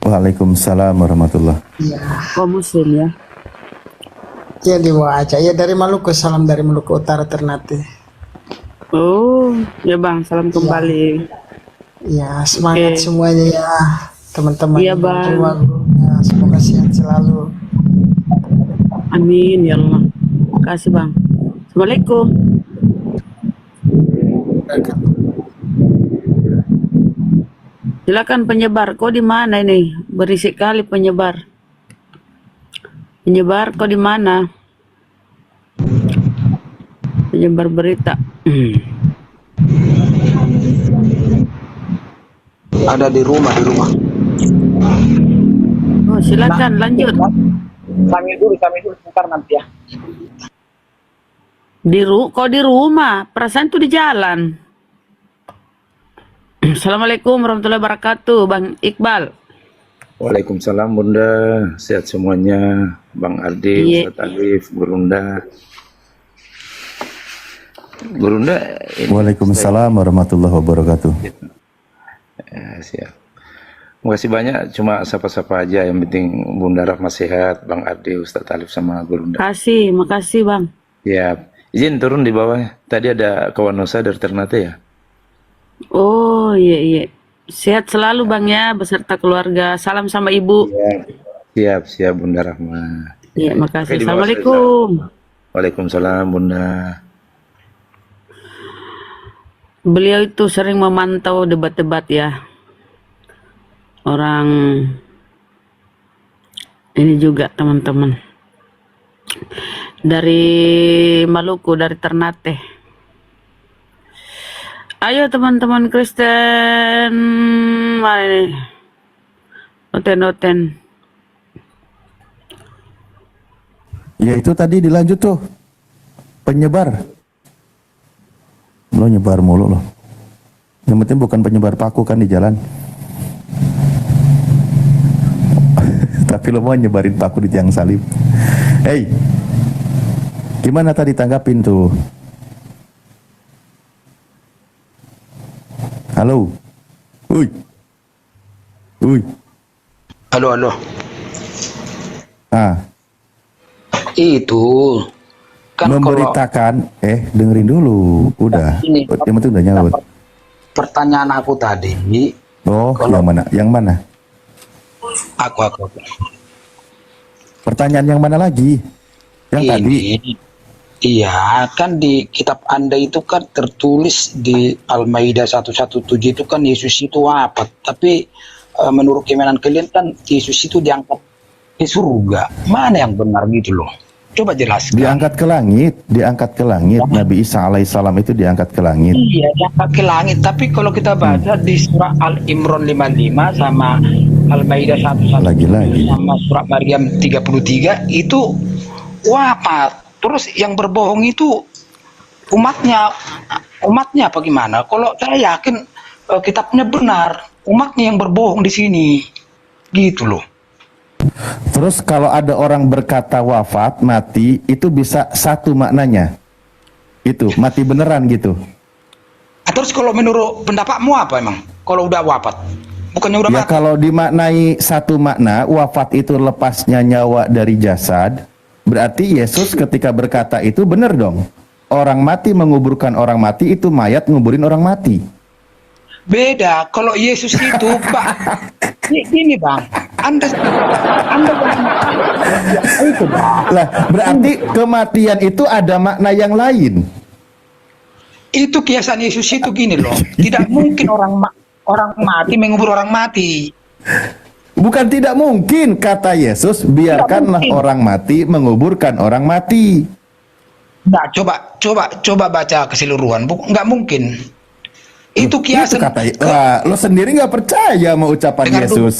Waalaikumsalam warahmatullah. Ya. Oh muslim ya. Ya dibawa aja. Ya dari Maluku, salam dari Maluku Utara Ternate. Oh ya Bang, salam kembali. Ya semangat semuanya ya teman-teman. Iya Bang. Ya, semoga sehat selalu. selalu. Amin ya Allah. Makasih Bang. Assalamualaikum. Silakan penyebar. Kok di mana ini? Berisik kali penyebar. Penyebar kok di mana? Penyebar berita. Ada di rumah. Oh, silakan lanjut. Sambil dulu sebentar nanti ya. Kok di rumah? Perasaan tuh di jalan. Assalamualaikum warahmatullahi wabarakatuh, Bang Iqbal. Waalaikumsalam Bunda, sehat semuanya. Bang Ardi, Iya. Ustadz Alif, Gurunda. Gurunda ini Waalaikumsalam warahmatullahi wabarakatuh. siap. Makasih banyak, cuma sapa-sapa aja, yang penting Bunda Rahma sehat, Bang Ardi, Ustadz Alif sama Gurunda. Makasih Bang. Siap. Izin turun di bawah. Tadi ada kawan Nusa dari Ternate ya. Oh iya. Sehat selalu Bang ya, beserta keluarga. Salam sama Ibu. Siap Bunda Rahma. Iya, makasih. Oke, di bawah Assalamualaikum. Waalaikumsalam Bunda. Beliau itu sering memantau debat-debat ya. Orang ini juga teman-teman. Dari Maluku, dari Ternate. Ayo teman-teman Kristen, mari noten. Ya itu tadi dilanjut tuh. Penyebar. Lo nyebar mulu lo. Yang penting bukan penyebar paku kan di jalan. Tapi lo mau nyebarin paku di tiang salib. Hei, gimana tadi tanggapin tuh? Halo. Uy. Halo. Ah, Itu kan memberitakan, dengerin dulu. Udah. Ini, Yang penting udah nyaut. pertanyaan aku tadi, Oh, yang mana? Yang mana? aku Pertanyaan yang mana lagi? Yang tadi. Iya, kan di kitab Anda itu kan tertulis di Al-Maidah 117 itu kan Yesus itu wafat. Tapi menurut keyakinan kalian kan Yesus itu diangkat ke surga. Mana yang benar gitu loh? Coba jelaskan. Diangkat ke langit. Nabi Isa alaihissalam itu diangkat ke langit. Iya, diangkat ke langit. Tapi kalau kita baca di surah Al-Imran 55 sama Al-Maidah 117 Lagi-lagi. sama surah Maryam 33 itu wafat. Terus yang berbohong itu umatnya apa gimana? Kalau saya yakin kitabnya benar, umatnya yang berbohong di sini, gitu loh. Terus kalau ada orang berkata wafat, mati, itu bisa satu maknanya. Itu, mati beneran gitu. Terus kalau menurut pendapatmu apa emang? Kalau udah wafat? Bukannya udah Ya mati? kalau dimaknai satu makna, wafat itu lepasnya nyawa dari jasad, berarti Yesus ketika berkata itu benar dong. Orang mati menguburkan orang mati, itu mayat nguburin orang mati. Beda. Kalau Yesus itu, Pak, ini Bang, Anda itu Bang. Lah, berarti kematian itu ada makna yang lain. Itu kiasan Yesus itu gini loh. Tidak mungkin orang mati mengubur orang mati. Bukan tidak mungkin, kata Yesus, biarkanlah orang mati menguburkan orang mati. Nah, coba baca keseluruhan. Nggak mungkin. Itu kiasan. Itu kata, lo sendiri nggak percaya sama ucapan Dengar dulu. Yesus.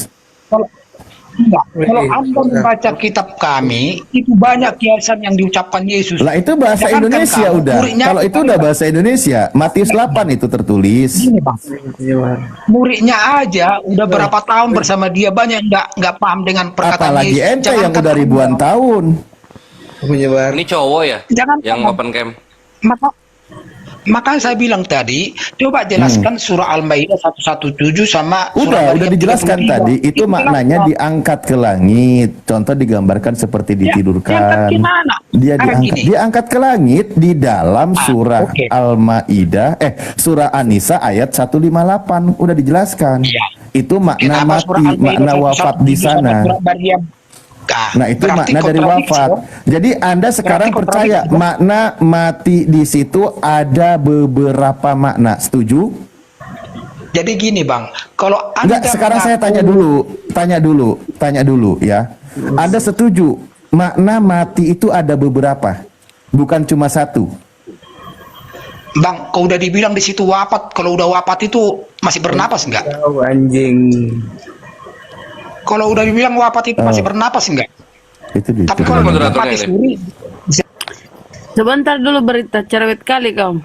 Kalau Anda membaca kitab kami, itu banyak kiasan yang diucapkan Yesus. Lah itu bahasa Jangankan Indonesia kamu, udah. muridnya Kalau itu udah bahasa Indonesia. Matius 8 itu tertulis. Gini, Bang. Muridnya aja udah berapa tahun bersama dia, banyak nggak paham dengan perkataan Apalagi Yesus. ente yang udah ribuan tahun. Ini cowok ya? Jangan yang open cam. Maka saya bilang tadi, coba jelaskan surah Al-Maidah 117 sama surah Udah Maryam dijelaskan 33. tadi. Itu maknanya diangkat ke langit. Contoh digambarkan seperti ditidurkan. Dia diangkat ke langit di dalam surah Al-Maidah, surah An-Nisa ayat 158. Udah dijelaskan. Itu makna Kenapa surah mati, Al-Maidah makna wafat 117 di sama sana. surah Maryam Nah, itu berarti makna dari kontradiksi wafat. dong. Jadi Anda sekarang Berarti percaya kontradiksi dong. makna mati di situ ada beberapa makna. Setuju? Jadi gini Bang, kalau Enggak, Anda sekarang saya tanya dulu ya. Anda setuju makna mati itu ada beberapa, bukan cuma satu. Bang, kau udah dibilang di situ wafat, kalau udah wafat itu masih bernapas enggak? Anjing. Kalau udah dibilang wafat itu masih bernapas enggak? Itu dia. Tapi kalau mati sendiri, Sebentar dulu berita cerewet kali kau.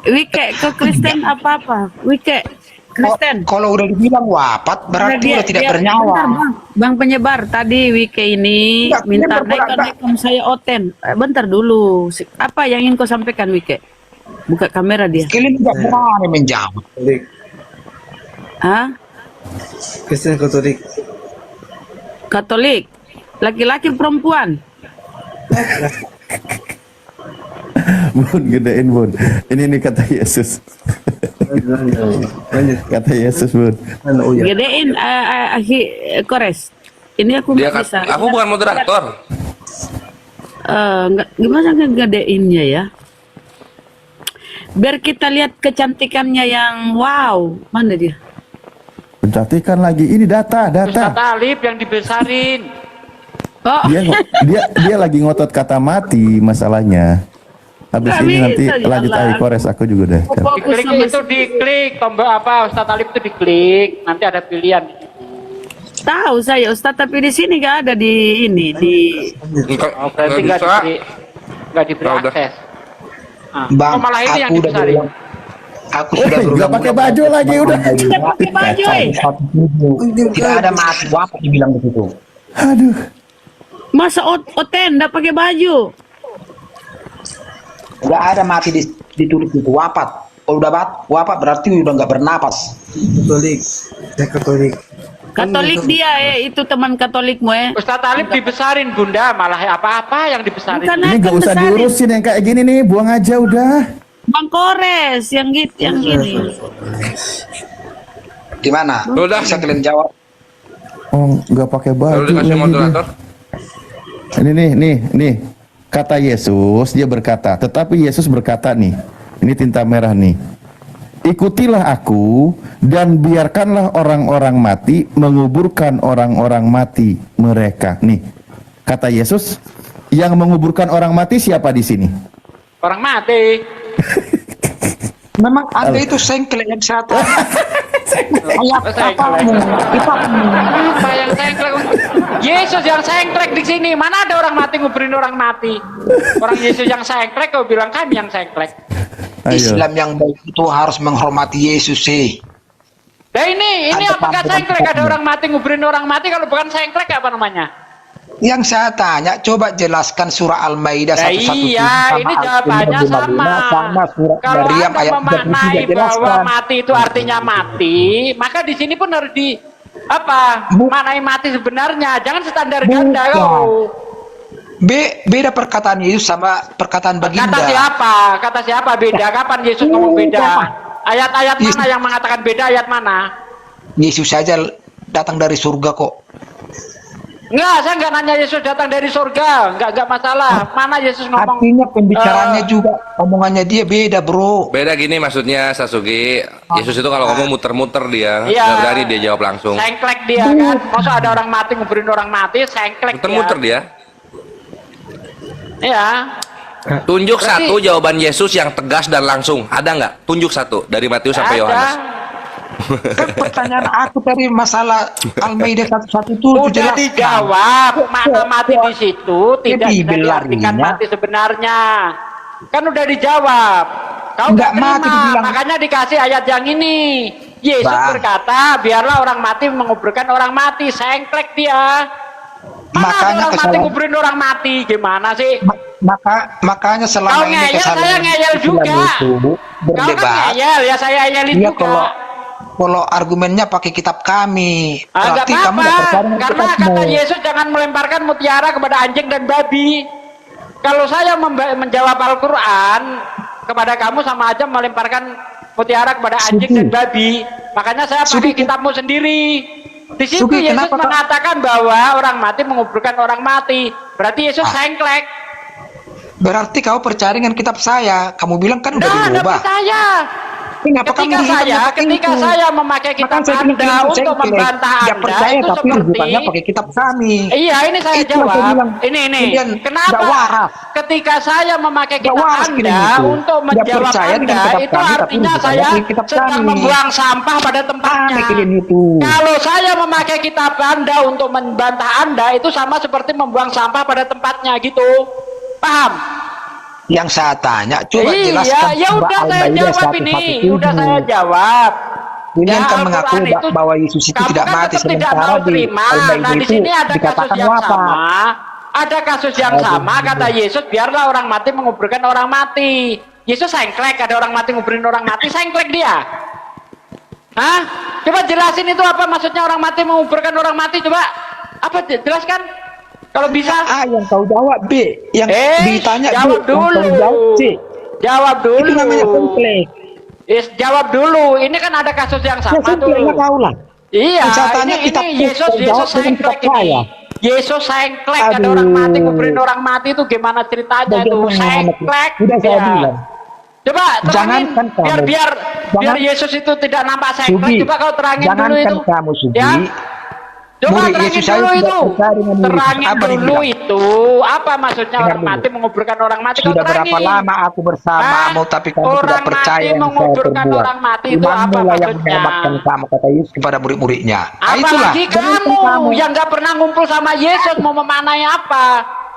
Wike ke Kristen apa-apa? Wike Kristen. kalau udah dibilang wafat berarti udah tidak bernyawa. Bentar, bang penyebar tadi Wike ini Enggak, minta dia berperan- naikkan saya Oten. Bentar dulu. Apa yang ingin kau sampaikan Wike? Buka kamera dia. Kalian tidak berani menjawab. Hah? Kristen Katolik. Katolik. Laki-laki perempuan. Bun, gedein Bun. Ini nih kata Yesus. Kata Yesus Bun. Gedein Kores. Ini aku Dia nggak bisa. aku bukan moderator. Gimana ngegedeinnya ya? Biar kita lihat kecantikannya yang wow. Mana dia? Perhatikan lagi, ini data. Ustaz Alif yang dibesarin. Oh. Dia lagi ngotot kata mati masalahnya. Habis Nggak ini nanti bisa, lanjut jalan. Kores, aku juga deh. Diklik itu diklik tombol apa Ustaz Alif itu diklik, nanti ada pilihan. Tahu saya Ustaz, tapi di sini nggak ada di ini di. Oh, berarti nggak diberi akses. Bang, malah ini yang aku udah dibesarin. bilang, aku sudah berulang. Nggak pakai baju lagi udah. Tidak pakai baju. Tidak ada mati wafat dibilang begitu. Aduh. Masa Oten nggak pakai baju? Nggak ada mati ditulis itu wafat. Kalau udah wafat berarti udah nggak bernapas. Katolik. Katolik. Katolik dia itu teman Katolikmu Ustaz Alif dibesarin Bunda, malah apa-apa yang dibesarin. Bukan Ini nggak usah diurusin yang kayak gini nih, buang aja udah. Bang Kores yang gitu yang gini. Gimana? Udah. Bisa kalian jawab? Oh, nggak pakai baju. Lalu dikasih lagi moderator. dia. Ini nih. Kata Yesus, dia berkata, tetapi Yesus berkata nih, ini tinta merah nih. Ikutilah aku dan biarkanlah orang-orang mati menguburkan orang-orang mati mereka. Nih, kata Yesus, yang menguburkan orang mati siapa di sini? Orang mati. Memang Anda itu sengklek yang setan. Ayat apa? Apa yang sengklek? Yesus yang sengklek di sini. Mana ada orang mati nguburin orang mati? Orang Yesus yang sengklek, kau bilang kami yang sengklek. Islam yang baik itu harus menghormati Yesus sih. Nah ini Anda apakah paham sengklek dengan ada orang mati nguburin orang mati? Kalau bukan sengklek apa namanya? Yang saya tanya, coba jelaskan surah Al-Maidah Nah, 117 iya, ini jawabannya sama. surah Kalau Maryam Anda ayat 33 memaknai bahwa jelaskan. mati itu artinya mati, maka di sini pun harus di apa? Maknai mati sebenarnya, jangan standar ganda kau. Beda perkataan Yesus sama perkataan baginda. Kata siapa? Kata siapa beda? Kapan Yesus ngomong beda? Ayat-ayat mana yang mengatakan beda? Ayat mana? Yesus saja datang dari surga kok. Enggak, saya enggak nanya Yesus datang dari surga. Enggak masalah. Mana Yesus ngomong? Artinya pembicaranya juga, omongannya dia beda, bro. Beda gini maksudnya Sasuke. Yesus itu kalau ngomong muter-muter dia, Iya. nggak berani dia jawab langsung. Sengklek dia kan. Masa ada orang mati nguburin orang mati, sengklek Muter-muter dia. Iya. Tunjuk Berarti- satu jawaban Yesus yang tegas dan langsung. Ada nggak? Tunjuk satu dari Matius sampai Ada. Yohanes. Kan pertanyaan aku tadi masalah Al-Maidah 117 Udah jelaskan. dijawab. Makna mati di situ tidak Jadi bisa diartikan belarinya. mati sebenarnya. Kan udah dijawab. Kau Nggak nggak mati terima, dibilang. makanya dikasih ayat yang ini. Yesus Bang. berkata, biarlah orang mati menguburkan orang mati. Sengklek dia. Mana ada Makanya orang mati kesalahan- nguburin orang mati? Gimana sih? Makanya Kau selama ini ngeyel, saya kesalahan ngeyel Islam juga. itu Kau kan berdebat. ngeyel, ya saya ngeyelin Dia juga. kalau argumennya pakai kitab kami, Enggak berarti kamu apa-apa, nggak percaya dengan karena kitabmu. kata Yesus jangan melemparkan mutiara kepada anjing dan babi. Kalau saya menjawab Al-Quran kepada kamu sama aja melemparkan mutiara kepada anjing dan babi. Makanya saya pakai kitabmu sendiri. Di situ Sugi, Yesus kenapa, Pak? mengatakan bahwa orang mati menguburkan orang mati. Berarti Yesus sengklek. Berarti kau percaya dengan kitab saya. Kamu bilang kan udah Nah, ada diubah. percaya. Kenapa kamu dihitungnya pakai Ketika itu? saya memakai kitab Makanya saya bilang Anda kamu untuk cengklek. membantah Nggak Anda, percaya itu tapi seperti rujukannya pakai kitab kami. Iya, ini saya Itulah saya jawab. bilang, Ini. kemudian Kenapa? nggak waras. Ketika saya memakai Nggak kitab waras kirim Anda itu. untuk Nggak menjawab percaya dengan Anda, kitab itu kami, tapi artinya rujukannya saya pakai kitab sedang kami. membuang sampah pada tempatnya. Aneh kirim itu. Kalau saya memakai kitab Anda untuk membantah Anda, itu sama seperti membuang sampah pada tempatnya gitu. Paham? Yang saya tanya, coba jelaskan. Ya Surah udah saya Al-Maidah jawab ini. 117. Udah saya jawab. Kalian kan mengaku Al-Quran itu bahwa Yesus itu kamu tidak kan mati, tetap tidak sementara mau di terima. Al-Maidah Nah, di itu sini ada kasus dikatakan yang wafat. sama. Ada kasus yang sama, kata Yesus, biarlah orang mati menguburkan orang mati. Yesus sengklek, ada orang mati nguburin orang mati, sengklek dia. Hah? Coba jelasin itu apa maksudnya orang mati menguburkan orang mati, coba. Apa jelaskan? Kalau bisa. Yang kau jawab B, yang ditanya jawab B, dulu. yang kau jawab C. Jawab dulu. Itu namanya sengklek. Jawab dulu. Ini kan ada kasus yang sama tuh. Kau lah. Iya, Saya tanya ini kitab Yesus sengklek ini. Yesus sengklek, ada orang mati nguburin orang mati itu gimana ceritanya itu? Sengklek. Sudah saya bilang. Coba terangin, biar Yesus itu tidak nampak sengklek. Coba kau terangin dulu itu. Kamu Sugi. Ya. Coba terangin Yesus dulu itu. Terangin dulu itu. Apa maksudnya orang mati menguburkan orang mati? Kau Sudah terangin. berapa lama aku bersamamu tapi kamu tidak percaya yang saya menguburkan perbuat. orang mati itu apa Imanmu lah yang maksudnya? menyelamatkan kamu, kata Yesus kepada murid-muridnya. Apalagi kamu yang gak pernah ngumpul sama Yesus mau memanai apa?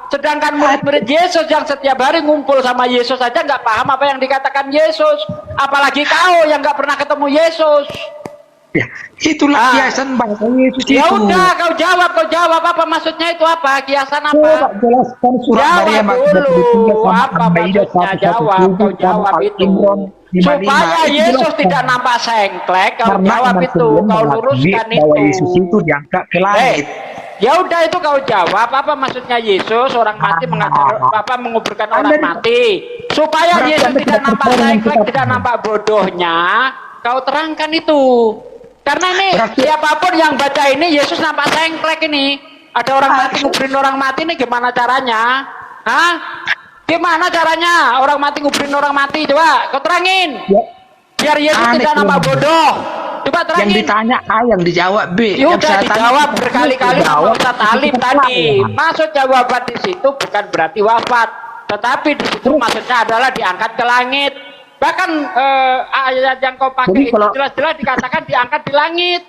Sedangkan murid-murid Yesus yang setiap hari ngumpul sama Yesus saja nggak paham apa yang dikatakan Yesus. Apalagi kau yang nggak pernah ketemu Yesus. Ya, itulah kiasan bahasa Yesus itu. Ya udah, kau jawab apa maksudnya itu apa? Kiasan apa? Coba jelaskan surat Maryam dulu. Apa maksudnya? Kau jawab itu. Supaya Yesus tidak nampak sengklek, kau jawab itu, kau luruskan itu. Bahwa Yesus itu diangkat ke langit. Ya udah itu kau jawab apa maksudnya Yesus orang mati menguburkan orang mati supaya Yesus tidak nampak sengklek, tidak nampak bodohnya. Kau terangkan itu. Karena ini siapapun yang baca ini Yesus nampak sengklek ini. Ada orang mati nguburin orang mati ini gimana caranya? Hah? Gimana caranya orang mati nguburin orang mati? Coba kau terangin. Biar Yesus tidak nampak bodoh. Coba terangin. Yang ditanya A, yang dijawab B. Ya udah dijawab berkali-kali sama Ustaz Alim tadi. Maksud wafat di situ bukan berarti wafat, tetapi di situ maksudnya adalah diangkat ke langit. Bahkan ayat yang kau pakai itu jelas-jelas dikatakan diangkat di langit.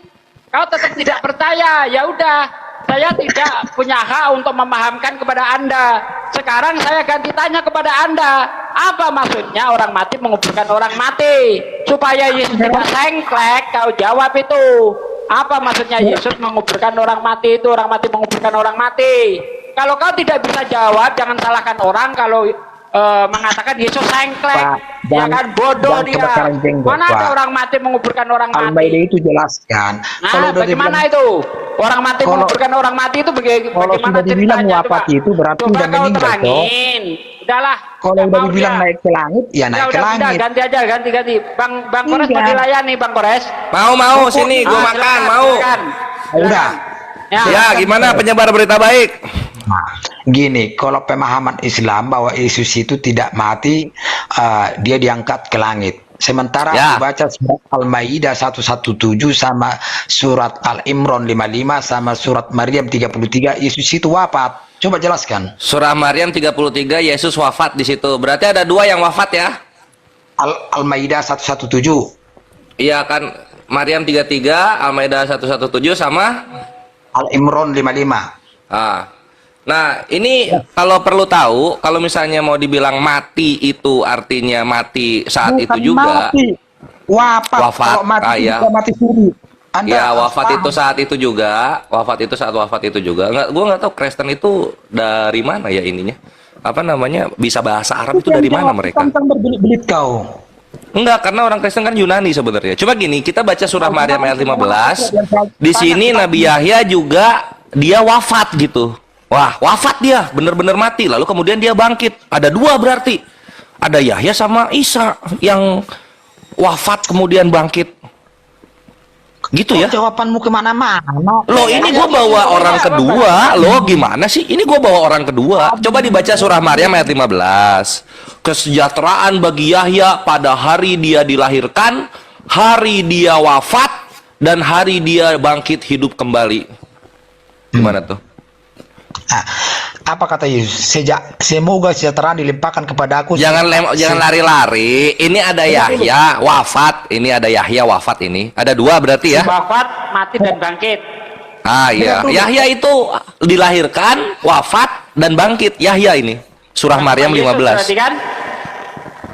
Kau tetap tidak percaya, ya udah, saya tidak punya hak untuk memahamkan kepada Anda. Sekarang saya ganti tanya kepada Anda, apa maksudnya orang mati menguburkan orang mati? Supaya Yesus tidak sengklek, kau jawab itu. Apa maksudnya Yesus menguburkan orang mati itu, orang mati menguburkan orang mati? Kalau kau tidak bisa jawab, jangan salahkan orang kalau mengatakan Yesus sengklek, ya kan bodoh dia. Mana ada orang mati menguburkan orang mati? Al-Maidah itu jelaskan. Nah, bagaimana itu? Orang mati menguburkan orang mati itu bagaimana ceritanya? Wafat itu berarti udah meninggal toh. Udahlah. Kalau udah dibilang naik ke langit, ya naik ke langit. Udah, ganti aja, ganti. Bang Kores mau dilayani, Bang Kores. Mau sini, gua makan, mau. Udah. Ya, gimana penyebar berita baik? Nah, gini, kalau pemahaman Islam bahwa Yesus itu tidak mati, dia diangkat ke langit. Sementara dibaca surat Al-Maidah 117 sama surat Al-Imran 55 sama surat Maryam 33, Yesus itu wafat. Coba jelaskan. Surah Maryam 33, Yesus wafat di situ. Berarti ada dua yang wafat ya? Al-Maidah 117. Iya kan, Maryam 33, Al-Maidah 117 sama Al-Imran 55. Nah, ini kalau perlu tahu, kalau misalnya mau dibilang mati itu artinya mati saat Bukan itu juga. Mati. Wafat. Kalau mati ya. mati suri. Ya, wafat itu saat itu juga. Wafat itu saat wafat itu juga. Gue nggak tahu Kristen itu dari mana ya ininya. Apa namanya? Bisa bahasa Arab itu dari mana mereka? Tentang berbelit-belit kau. Enggak, karena orang Kristen kan Yunani sebenarnya. Coba gini, kita baca surah Maryam ayat 15. Di sini Nabi Yahya juga dia wafat gitu. Wah, wafat dia, bener-bener mati. Lalu kemudian dia bangkit. Ada dua berarti. Ada Yahya sama Isa yang wafat kemudian bangkit. Gitu ya? Jawabanmu kemana-mana. Loh, ini gua bawa orang kedua. Loh, gimana sih? Ini gua bawa orang kedua. Coba dibaca surah Maryam ayat 15. Kesejahteraan bagi Yahya pada hari dia dilahirkan, hari dia wafat, dan hari dia bangkit hidup kembali. Gimana tuh? Apa kata Yesus? Semoga kesejahteraan dilimpahkan kepada aku. Jangan lari-lari. Ini ada Yahya wafat. Ini ada Yahya wafat ini. Ada dua berarti ya? Wafat, mati dan bangkit. Ah iya. Yahya itu dilahirkan, wafat dan bangkit. Yahya ini. Surah Maryam 15. Kan?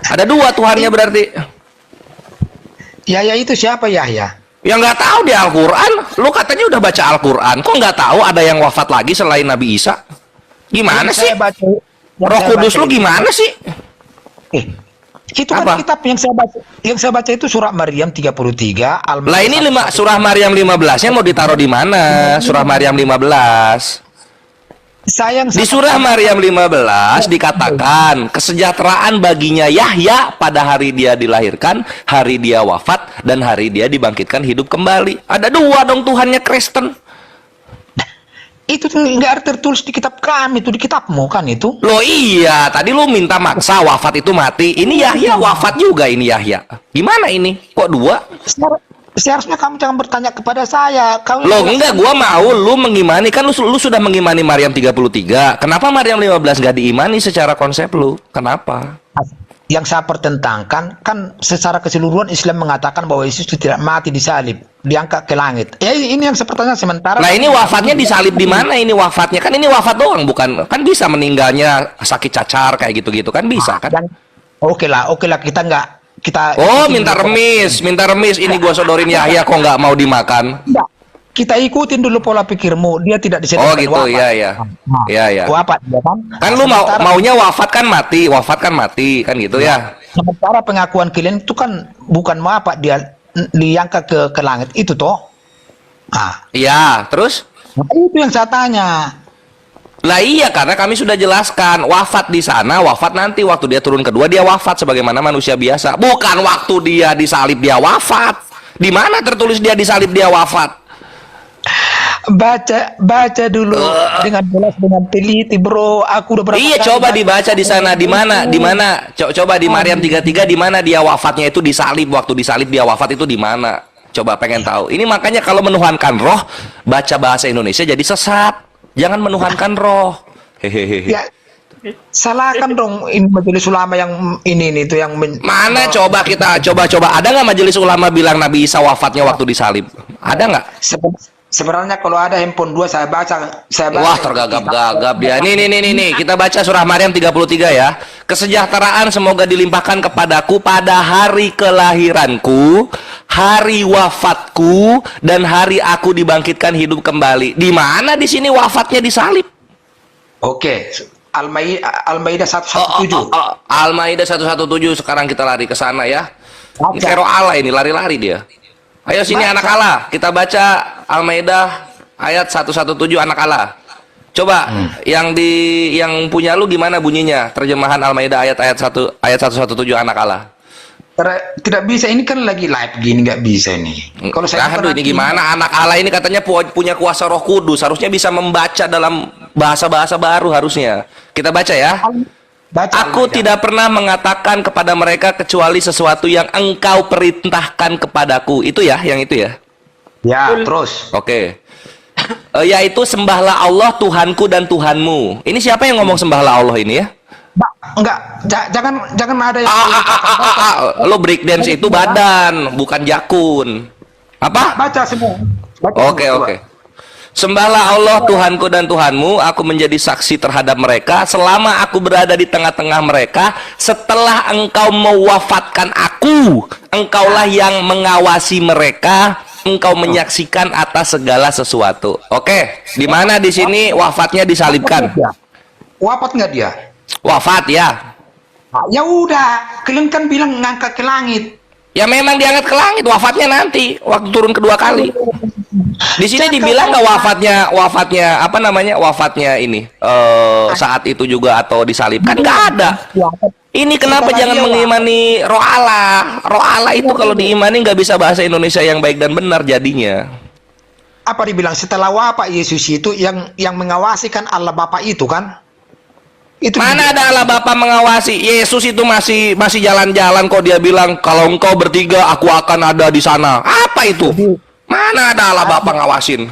Ada dua Tuhannya berarti. Yahya itu siapa Yahya? Ya nggak tahu di Al-Quran. Lu katanya udah baca Al-Quran. Kok nggak tahu ada yang wafat lagi selain Nabi Isa? Gimana sih? Roh Kudus lu gimana sih? Itu kan kitab yang saya baca itu surah Maryam 33. Lah ini surah Maryam 15-nya mau ditaruh di mana? Surah Maryam 15. Di surah Maryam 15 dikatakan kesejahteraan baginya Yahya pada hari dia dilahirkan, hari dia wafat, dan hari dia dibangkitkan hidup kembali. Ada dua dong Tuhannya Kristen. Itu nggak tertulis di kitab kami, itu di kitabmu kan itu. Loh iya, tadi lu minta maksa wafat itu mati. Ini Yahya wafat juga ini Yahya. Gimana ini? Kok dua? Seharusnya kamu jangan bertanya kepada saya. Loh enggak, gua mau lu mengimani. Kan lu sudah mengimani Maryam 33. Kenapa Maryam 15 gak diimani secara konsep lu? Kenapa? Yang saya pertentangkan kan secara keseluruhan Islam mengatakan bahwa Yesus tidak mati disalib, diangkat ke langit. Ya ini yang sepertinya sementara. Nah ini wafatnya disalib di mana ini wafatnya? Kan ini wafat doang, bukan? Kan bisa meninggalnya sakit cacar kayak gitu-gitu kan bisa kan? Oke lah kita nggak kita. Oh minta remis. Ini gua sodorin Yahya kok nggak mau dimakan? Enggak. Kita ikutin dulu pola pikirmu. Dia tidak disebutkan. Oh gitu, iya. Wafat, ya kan? Kan lu maunya wafat kan mati, kan gitu ya. Sementara pengakuan kalian itu kan bukan wafat, dia diangkat ke langit itu toh. Iya, terus? Itu yang saya tanya. Lah iya, karena kami sudah jelaskan wafat di sana, wafat nanti waktu dia turun kedua dia wafat sebagaimana manusia biasa. Bukan waktu dia disalib dia wafat. Di mana tertulis dia disalib dia wafat? Baca dulu dengan jelas, dengan teliti, bro. Aku udah berapa Iya, coba dibaca di sana. Di mana? Coba di Maryam 33 di mana dia wafatnya itu disalib, waktu disalib dia wafat itu di mana? Coba pengen tahu. Ini makanya kalau menuhankan roh, baca bahasa Indonesia jadi sesat. Jangan menuhankan roh. Hehehe. Ya, salahkan dong ini majelis ulama yang ini itu yang mana coba kita coba ada nggak majelis ulama bilang Nabi Isa wafatnya waktu disalib? Ada nggak? Sebenarnya kalau ada handphone 2 saya baca. Wah, tergagap-gagap dia. Nih, kita baca surah Maryam 33 ya. Kesejahteraan semoga dilimpahkan kepadaku pada hari kelahiranku, hari wafatku, dan hari aku dibangkitkan hidup kembali. Di mana di sini wafatnya disalib? Oke. Al-Maidah 117. Al-Maidah 117. Sekarang kita lari ke sana ya. Ini Kero Allah ini lari-lari dia. Ayo sini anak Allah, kita baca Al-Maidah ayat 117 anak Allah. Coba yang punya lu gimana bunyinya? Terjemahan Al-Maidah ayat 117 anak Allah. Tidak bisa, ini kan lagi live gini, nggak bisa ini. Kalau saya ini gimana anak Allah ini katanya punya kuasa Roh Kudus, harusnya bisa membaca dalam bahasa-bahasa baru harusnya. Kita baca ya. Aku tidak pernah mengatakan kepada mereka kecuali sesuatu yang engkau perintahkan kepadaku. Itu ya, yang itu ya? Ya, terus. Oke. Yaitu sembahlah Allah Tuhanku dan Tuhanmu. Ini siapa yang ngomong sembahlah Allah ini ya? Enggak, jangan ada yang lo breakdance itu badan, bukan jakun. Apa? Baca semua. Oke. Sembahlah Allah Tuhanku dan Tuhanmu, aku menjadi saksi terhadap mereka selama aku berada di tengah-tengah mereka. Setelah engkau mewafatkan aku, engkaulah yang mengawasi mereka, engkau menyaksikan atas segala sesuatu. Oke, di mana di sini wafatnya disalibkan? Wafat nggak dia? Wafat ya. Ya udah, kalian kan bilang ngangkat ke langit. Ya memang diangkat ke langit, wafatnya nanti waktu turun kedua kali. Di sini dibilang nggak wafatnya apa namanya, wafatnya ini saat itu juga atau disalibkan, nggak ada. Ini kenapa jangan mengimani roh Allah? Roh Allah itu kalau diimani nggak bisa bahasa Indonesia yang baik dan benar jadinya. Apa dibilang setelah wafat Yesus itu yang mengawasi kan Allah Bapa itu kan? Itu mana ada Allah Bapa mengawasi? Yesus itu masih jalan-jalan kok, dia bilang kalau engkau bertiga aku akan ada di sana. Apa itu? Mana ada Allah Bapa ngawasin?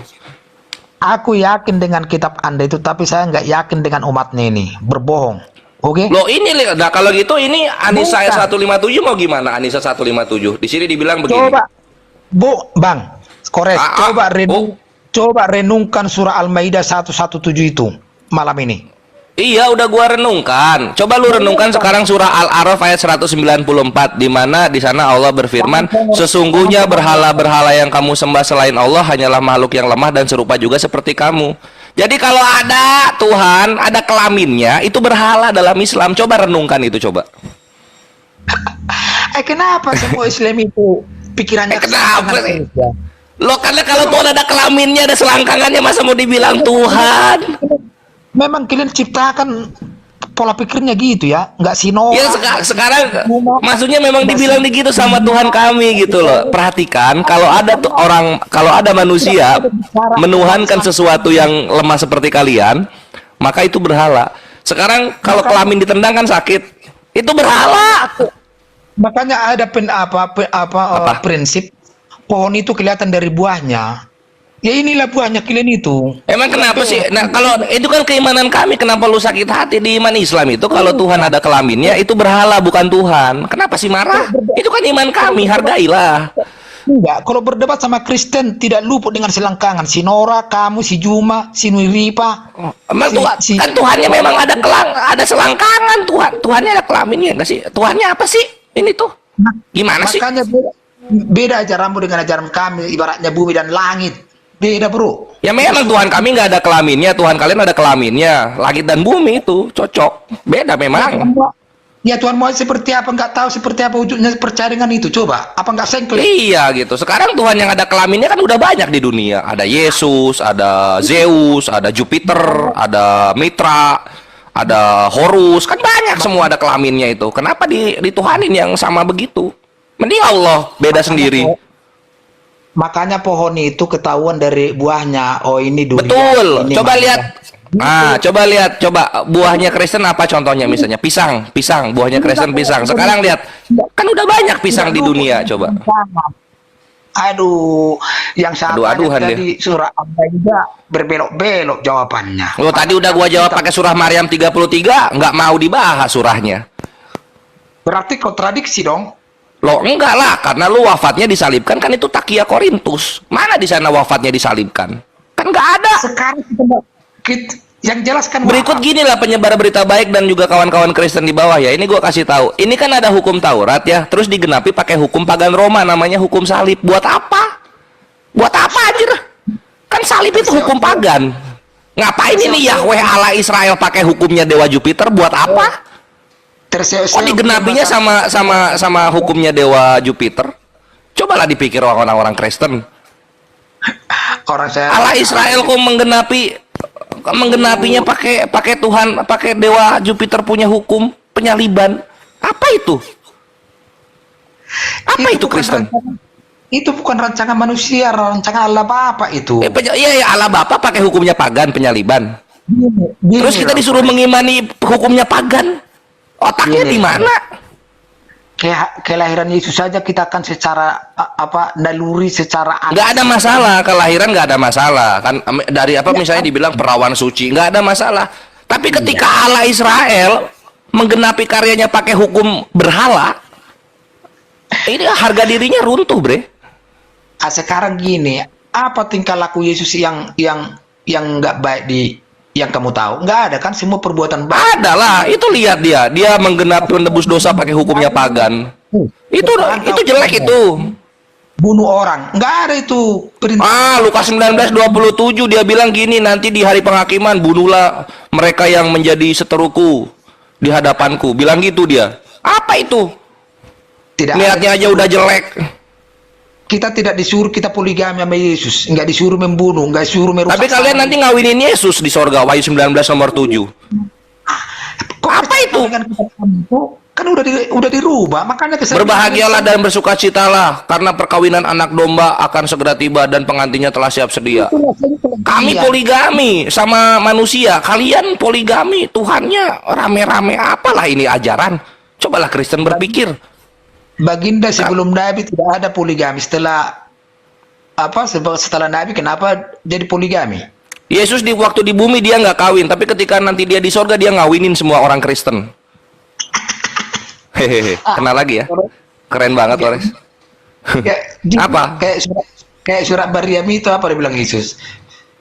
Aku yakin dengan kitab Anda itu, tapi saya nggak yakin dengan umatnya ini. Berbohong. Oke. Loh ini, nah kalau gitu ini Anisa 157 mau gimana? Anisa 157. Di sini dibilang begini. Coba, Bang, korek. Coba renungkan surah Al-Maidah 117 itu malam ini. Iya, udah gua renungkan. Coba lu renungkan sekarang surah Al-A'raf ayat 194, di mana di sana Allah berfirman, sesungguhnya berhala-berhala yang kamu sembah selain Allah hanyalah makhluk yang lemah dan serupa juga seperti kamu. Jadi kalau ada Tuhan, ada kelaminnya, itu berhala dalam Islam. Coba renungkan itu, coba. Kenapa semua Islam itu pikirannya kenapa sih? Loh, karena kalau Tuhan ada kelaminnya, ada selangkangannya, masa mau dibilang Tuhan? Memang kalian ciptakan pola pikirnya gitu ya, nggak sino. Ya sekarang maksudnya memang dibilang begitu sama Tuhan kami gitu loh. Perhatikan, kalau ada tuh orang, kalau ada manusia menuhankan sesuatu yang lemah seperti kalian, maka itu berhala. Sekarang kalau kelamin ditendang kan sakit, itu berhala. Makanya ada prinsip pohon itu kelihatan dari buahnya. Ya inilah buahnya kalian itu. Emang kenapa sih? Nah kalau itu kan keimanan kami, kenapa lu sakit hati? Di iman Islam itu kalau Tuhan ada kelaminnya itu berhala bukan Tuhan. Kenapa sih marah? Itu kan iman kami, hargailah. Enggak, kalau berdebat sama Kristen tidak luput dengan selangkangan. Si Nora, kamu, si Juma, si Nuiripa. Emang kan Tuhannya memang ada selangkangan. Tuhannya ada kelaminnya enggak sih? Tuhannya apa sih? Ini tuh gimana sih? Makanya beda ajaranmu dengan ajaran kami, ibaratnya bumi dan langit. Beda, bro. Ya memang Tuhan kami nggak ada kelaminnya, Tuhan kalian ada kelaminnya. Langit dan bumi itu cocok. Beda memang. Ya Tuhan mau seperti apa, nggak tahu seperti apa wujudnya, percaya dengan itu. Coba, apa nggak sengklik? Iya gitu. Sekarang Tuhan yang ada kelaminnya kan udah banyak di dunia. Ada Yesus, ada Zeus, ada Jupiter, ada Mitra, ada Horus. Kan banyak semua ada kelaminnya itu. Kenapa dituhanin yang sama begitu? Mending Allah beda sendiri. Makanya pohon itu ketahuan dari buahnya. Oh ini dunia. Betul. Ini coba lihat. Coba buahnya Kristen apa contohnya, misalnya pisang. Buahnya Kristen pisang. Sekarang lihat, kan udah banyak pisang di dunia. Coba. Aduh, yang sama tadi surah Al-Maidah berbelok-belok jawabannya. Loh, tadi udah gua jawab pakai surah Maryam 33, nggak mau dibahas surahnya. Berarti kontradiksi dong. Loh enggak lah, karena lu wafatnya disalibkan kan, itu Takia Korintus. Mana di sana wafatnya disalibkan? Kan nggak ada. Sekarang kita yang jelaskan. Berikut gini lah penyebar berita baik dan juga kawan-kawan Kristen di bawah ya. Ini gua kasih tahu. Ini kan ada hukum Taurat ya, terus digenapi pakai hukum pagan Roma, namanya hukum salib. Buat apa? Buat apa anjir? Kan salib itu hukum pagan. Ngapain ini Yahweh Allah Israel pakai hukumnya dewa Jupiter? Buat apa? Kok digenapinya sama hukumnya dewa Jupiter? Cobalah dipikir orang-orang Kristen. Allah Israel kok menggenapinya pakai Tuhan, pakai dewa Jupiter punya hukum penyaliban. Apa itu? Apa itu Kristen? Itu bukan rancangan manusia, rancangan Allah Bapa itu. Iya, Allah Bapa pakai hukumnya pagan, penyaliban. Terus kita disuruh mengimani hukumnya pagan. Otaknya di mana? Kelahiran Yesus saja kita akan secara naluri, secara nggak ada masalah, kelahiran nggak ada masalah kan, dari misalnya dibilang perawan suci, nggak ada masalah. Tapi ketika Allah Israel menggenapi karyanya pakai hukum berhala, ini harga dirinya runtuh, bre. Sekarang gini, apa tingkah laku Yesus yang nggak baik yang kamu tahu? Nggak ada kan, semua perbuatan baik. Ada lah, itu lihat dia menggenapi menebus dosa pakai hukumnya pagan. Itu jelek itu. Bunuh orang, nggak ada itu perintah. Lukas 19:27 dia bilang gini, nanti di hari penghakiman bunuhlah mereka yang menjadi seteruku di hadapanku. Bilang gitu dia. Apa itu? Tidak. Niatnya aja udah jelek. kita tidak disuruh kita poligami sama Yesus, nggak disuruh membunuh, nggak disuruh merusak. Tapi kalian nanti ngawinin Yesus di sorga, Wahyu 19 nomor 7. Apa itu? Kan udah dirubah, makanya Berbahagialah dan bersukacitalah karena perkawinan anak domba akan segera tiba dan pengantinnya telah siap sedia. Kami poligami sama manusia, kalian poligami, Tuhannya rame-rame. Apalah ini ajaran? Cobalah Kristen berpikir. Baginda sebelum Nabi tidak ada poligami. Setelah Nabi kenapa jadi poligami? Yesus di waktu di bumi dia nggak kawin, tapi ketika nanti dia di sorga dia ngawinin semua orang Kristen. Hehehe, kenal lagi ya? Keren banget, Lores. Apa? Kayak surat Maryam itu apa dibilang Yesus?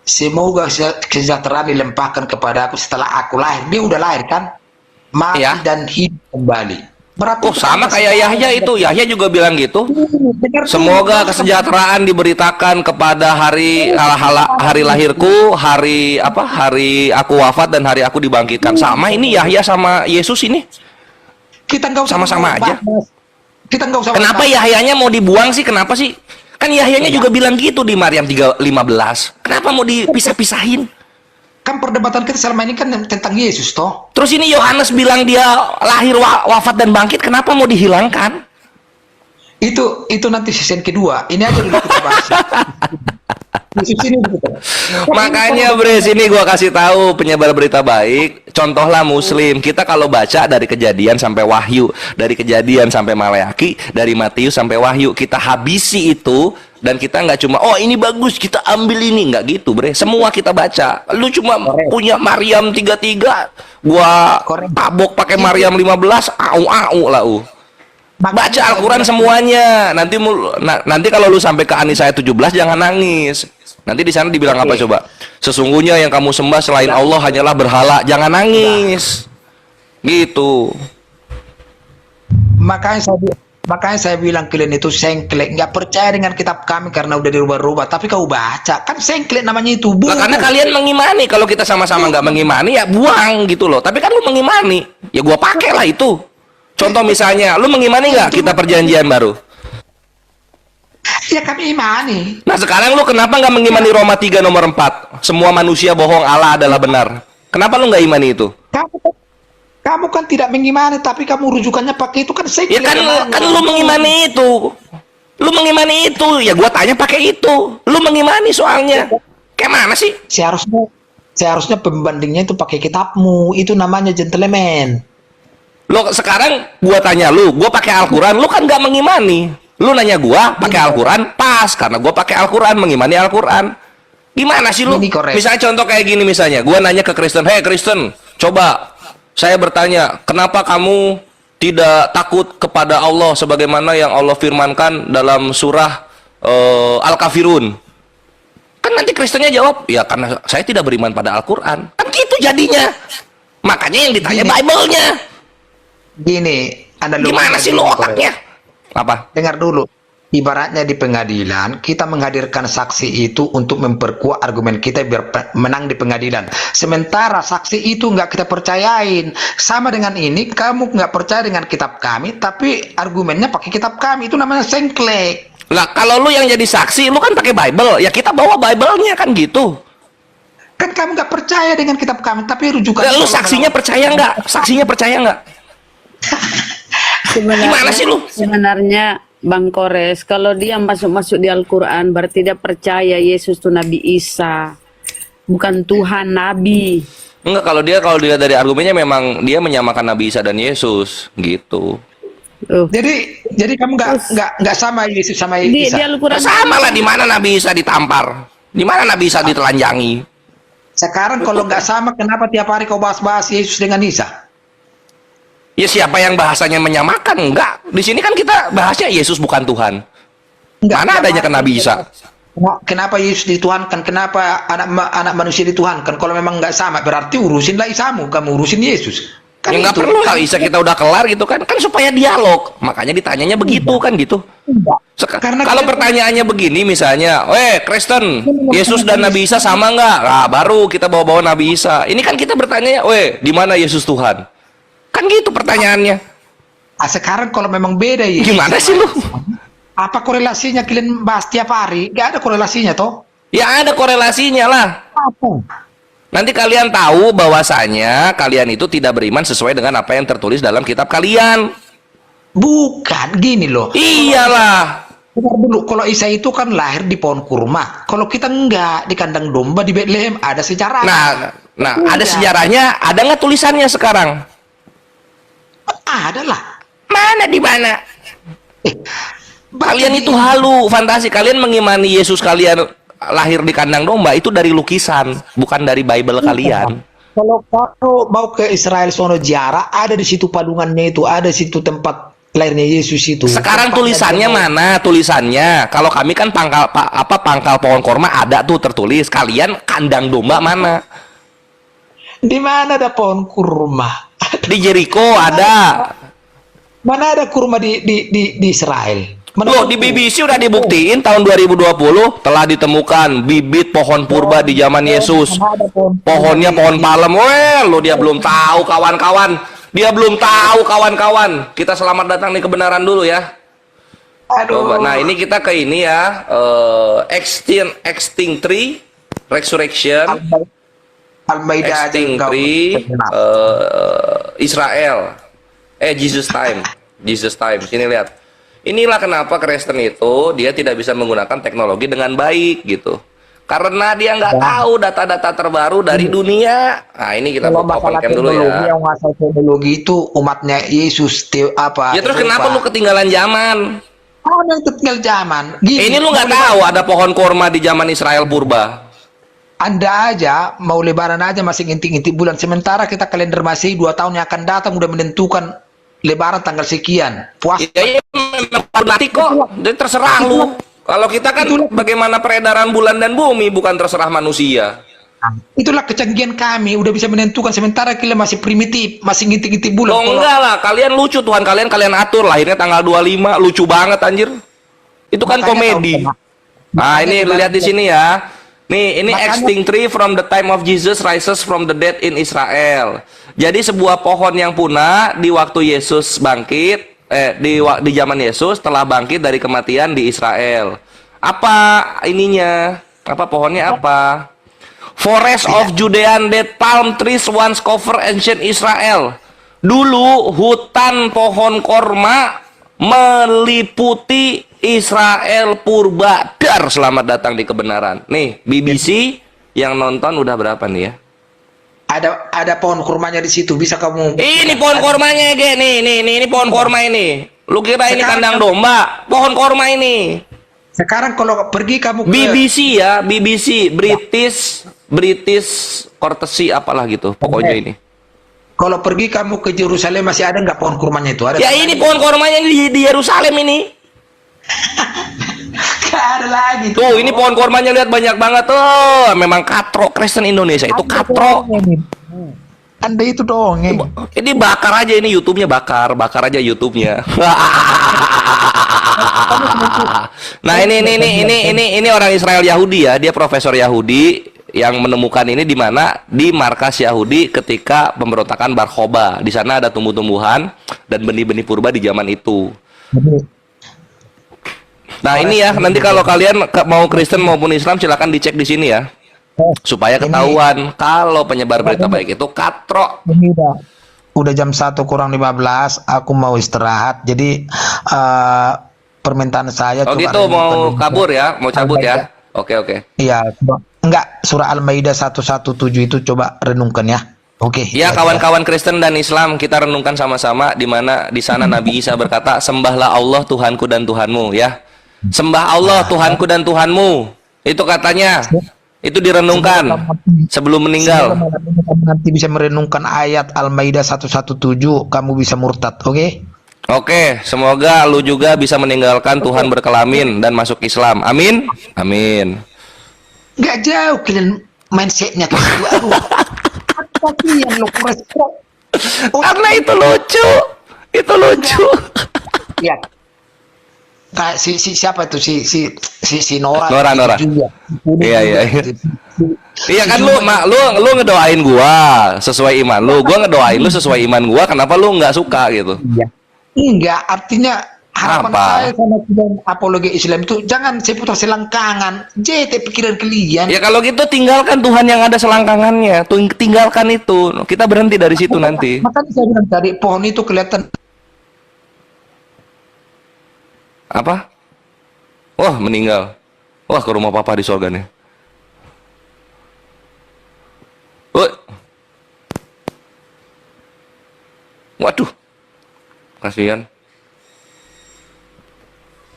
Semoga kesejahteraan dilimpahkan kepada aku setelah aku lahir. Dia udah lahir kan? Mati dan hidup kembali. Berarti sama kayak Yahya itu. Yahya juga bilang gitu. Semoga kesejahteraan diberitakan kepada hari lahirku, hari aku wafat dan hari aku dibangkitkan. Sama ini Yahya sama Yesus ini. Kita nggak usah sama-sama aja. Kita nggak usah. Kenapa Yahyanya mau dibuang sih? Kenapa sih? Kan Yahyanya juga bilang gitu di Maryam 3:15. Kenapa mau dipisah-pisahin? Kan perdebatan kita selama ini kan tentang Yesus toh. Terus ini Yohanes bilang dia lahir, wafat dan bangkit. Kenapa mau dihilangkan? Itu nanti season kedua. Ini aja dulu kita bahas. Makanya Bre, sini gua kasih tahu penyebar berita baik. Contohlah Muslim, kita kalau baca dari Kejadian sampai Wahyu, dari Kejadian sampai Maleakhi, dari Matius sampai Wahyu, kita habisi itu. Dan kita nggak cuma ini bagus kita ambil ini, nggak gitu Bre. Semua kita baca. Lu cuma punya Maryam 33, gua tabok pakai Maryam 15, au lah. Baca Al-Quran semuanya. Nanti kalau lu sampai ke An-Nisa 17 jangan nangis. Nanti di sana dibilang apa coba? Sesungguhnya yang kamu sembah selain Allah hanyalah berhala. Jangan nangis. Gitu. Makanya saya bilang kalian itu sengklek, nggak percaya dengan kitab kami karena udah dirubah-rubah. Tapi kau baca, kan sengklek namanya itu. Karena kalian mengimani. Kalau kita sama-sama nggak mengimani ya buang gitu loh. Tapi kan lu mengimani, ya gua pakai lah itu. Contoh misalnya, lu mengimani nggak kita perjanjian baru? Ya kami imani. Nah sekarang lu kenapa nggak mengimani Roma 3 nomor 4? Semua manusia bohong, Allah adalah benar. Kenapa lu nggak imani itu? Kamu kan tidak mengimani, tapi kamu rujukannya pakai itu kan sengklek. Ya kan lu mengimani itu. Lu mengimani itu, ya gua tanya pakai itu. Lu mengimani soalnya. Kayak mana sih? Seharusnya pembandingnya itu pakai kitabmu. Itu namanya gentleman. Lo sekarang gua tanya lu, gua pakai Al-Quran, lu kan nggak mengimani. Lu nanya gua pakai Al-Quran, pas karena gua pakai Al-Quran, mengimani Al-Quran. Gimana sih lu? Misalnya contoh kayak gini misalnya, gua nanya ke Kristen, "Hei Kristen, coba saya bertanya, kenapa kamu tidak takut kepada Allah sebagaimana yang Allah firmankan dalam surah Al-Kafirun?" Kan nanti Kristennya jawab, "Ya karena saya tidak beriman pada Al-Quran." Kan gitu jadinya. Makanya yang ditanya Bible-nya. Gini, gimana sih lu otaknya? Apa? Dengar dulu. Ibaratnya di pengadilan, kita menghadirkan saksi itu untuk memperkuat argumen kita biar menang di pengadilan. Sementara saksi itu nggak kita percayain. Sama dengan ini, kamu nggak percaya dengan kitab kami, tapi argumennya pakai kitab kami. Itu namanya sengklek. Lah, kalau lu yang jadi saksi, lu kan pakai Bible. Ya kita bawa Bible-nya kan gitu. Kan kamu nggak percaya dengan kitab kami, tapi rujukan. Lu saksinya percaya nggak? Saksinya percaya nggak? Gimana sih lu? Sebenarnya Bang Kores, kalau dia masuk-masuk di Al-Quran berarti dia percaya Yesus itu Nabi Isa, bukan Tuhan Nabi. Enggak, kalau dia dari argumennya memang dia menyamakan Nabi Isa dan Yesus gitu. Jadi kamu nggak sama Yesus sama Isa. Di Al-Quran sama lah, di mana Nabi Isa ditampar, di mana Nabi Isa ditelanjangi. Sekarang kalau nggak sama, kenapa tiap hari kau bahas-bahas Yesus dengan Isa? Ya siapa yang bahasanya menyamakan? Enggak. Di sini kan kita bahasnya Yesus bukan Tuhan. Mana adanya ke Nabi Isa? Kenapa Yesus dituhankan? Kenapa anak manusia dituhankan? Kalau memang nggak sama, berarti urusinlah Isamu, kamu urusin Yesus. Kan ya nggak perlu lah Isa, kita udah kelar gitu kan? Kan supaya dialog. Makanya ditanyanya begitu kan gitu. Kalau pertanyaannya begini misalnya, Kristen, Yesus dan Nabi Isa sama nggak? Nah, baru kita bawa-bawa Nabi Isa. Ini kan kita bertanya, di mana Yesus Tuhan? Kan gitu pertanyaannya. Sekarang kalau memang beda ya. Gimana sih lu? Apa korelasinya kalian bahas tiap hari? Gak ada korelasinya toh? Ya ada korelasinya lah. Apa? Nanti kalian tahu bahwasanya kalian itu tidak beriman sesuai dengan apa yang tertulis dalam kitab kalian. Bukan, gini loh. Iyalah. Bentar dulu, kalau Isa itu kan lahir di pohon kurma. Kalau kita enggak, di kandang domba di Bethlehem, ada sejarah. Nah, ada sejarahnya, ada nggak tulisannya sekarang? Ada lah. Mana di mana? Kalian itu halu, fantasi. Kalian mengimani Yesus kalian lahir di kandang domba itu dari lukisan, bukan dari Bible kalian. Kalau mau ke Israel sono ziarah, ada di situ padungannya itu, ada di situ tempat lahirnya Yesus itu. Sekarang tulisannya mana? Tulisannya. Kalau kami kan pangkal pohon korma ada tuh tertulis. Kalian kandang domba mana? Di mana ada pohon kurma? Di Jericho ada. Mana ada kurma di Israel? Loh, di BBC udah dibuktiin tahun 2020 telah ditemukan bibit pohon purba di zaman Yesus. Pohonnya pohon palem. Weh, lo dia belum tahu kawan-kawan. Dia belum tahu kawan-kawan. Kita selamat datang di kebenaran dulu ya. Coba. Nah, ini kita ke ini ya. Extinct Tree Resurrection. Extinct Tree Israel. Jesus Time. Jesus Time. Sini lihat. Inilah kenapa Kristen itu dia tidak bisa menggunakan teknologi dengan baik gitu. Karena dia nggak tahu data-data terbaru dari dunia. Nah, ini kita open cam dulu ya. Yang ngasal teknologi itu umatnya Yesus apa? Ya terus kenapa lu ketinggalan zaman? Oh, yang ketinggalan zaman. Ini lu nggak tahu ada pohon korma di zaman Israel purba. Anda aja mau lebaran aja masih ngintip-ngintip bulan, sementara kita kalender Masehi 2 tahun yang akan datang udah menentukan lebaran tanggal sekian. Puas. Ya memang nanti kok. Jadi terserah lu. Kalau kita kan bagaimana peredaran bulan dan bumi, bukan terserah manusia. Itulah kecanggihan kami, udah bisa menentukan, sementara kita masih primitif, masih ngintip-ngintip bulan. Oh enggak lah, kalian lucu Tuhan kalian atur lahirnya tanggal 25, lucu banget anjir. Itu kan komedi. Nah, ini lihat di sini ya. Nih, ini extinct tree from the time of Jesus rises from the dead in Israel. Jadi sebuah pohon yang punah di waktu Yesus bangkit, di zaman Yesus telah bangkit dari kematian di Israel. Apa ininya? Apa pohonnya apa? Forest of Judean dead palm trees once cover ancient Israel. Dulu hutan pohon korma meliputi Israel purba. Dar, selamat datang di kebenaran. Nih, BBC yang nonton udah berapa nih ya? Ada pohon kurmanya di situ, bisa kamu. Ini pohon kurmanya, Ge. Ini pohon kurma ini. Lu kira ini kandang domba? Pohon kurma ini. Sekarang kalau pergi kamu ke BBC ya, BBC, British courtesy apalah gitu, pokoknya ini. Kalau pergi kamu ke Yerusalem masih ada nggak pohon kurmanya itu? Ada. Ya ini pohon kurmanya di Yerusalem ini. Gak ada lagi. Tuh, ini pohon kurmanya lihat banyak banget tuh. Memang katro Kristen Indonesia itu katro. Anda itu dong. Ini bakar aja ini YouTube-nya bakar aja YouTube-nya. Nah, ini orang Israel Yahudi ya. Dia profesor Yahudi yang menemukan ini di mana? Di markas Yahudi ketika pemberontakan Bar Kokhba. Di sana ada tumbuh-tumbuhan dan benih-benih purba di zaman itu. Nah, ini ya, nanti kalau kalian mau Kristen maupun Islam silakan dicek di sini ya. Supaya ketahuan kalau penyebar berita baik itu katro. Udah jam 1:15, aku mau istirahat. Jadi permintaan saya oh gitu, mau kabur ya, mau cabut ya. Oke. Iya, enggak, surah Al-Maidah 117 itu coba renungkan ya. Oke. Ya, kawan-kawan Kristen dan Islam, kita renungkan sama-sama di mana di sana Nabi Isa berkata, "Sembahlah Allah Tuhanku dan Tuhanmu," ya. Sembah Allah Tuhanku dan Tuhanmu. Itu katanya. Itu direnungkan sebelum meninggal. Nanti bisa merenungkan ayat Al-Maidah 117, kamu bisa murtad, oke? Oke, semoga lu juga bisa meninggalkan Tuhan berkelamin dan masuk Islam. Amin. Amin. Gak jauh kalian mindsetnya tuh. Aduh. Karena itu lucu. Itu lucu. Iya. Kayak siapa itu si Nora. Iya. Iya kan lu ngedoain gua sesuai iman lu, gua ngedoain lu sesuai iman gua. Kenapa lu nggak suka gitu? Iya. Enggak, artinya harapan Apa? saya sama apologi Islam itu jangan seputar selangkangan. JT pikiran kalian. Ya kalau gitu tinggalkan Tuhan yang ada selangkangannya. Tinggalkan itu. Kita berhenti dari situ nanti. Makanya saya bilang tadi pohon itu kelihatan. Apa? Wah, meninggal. Wah, ke rumah papa di sorga nih. Woi. Waduh. Kasihan.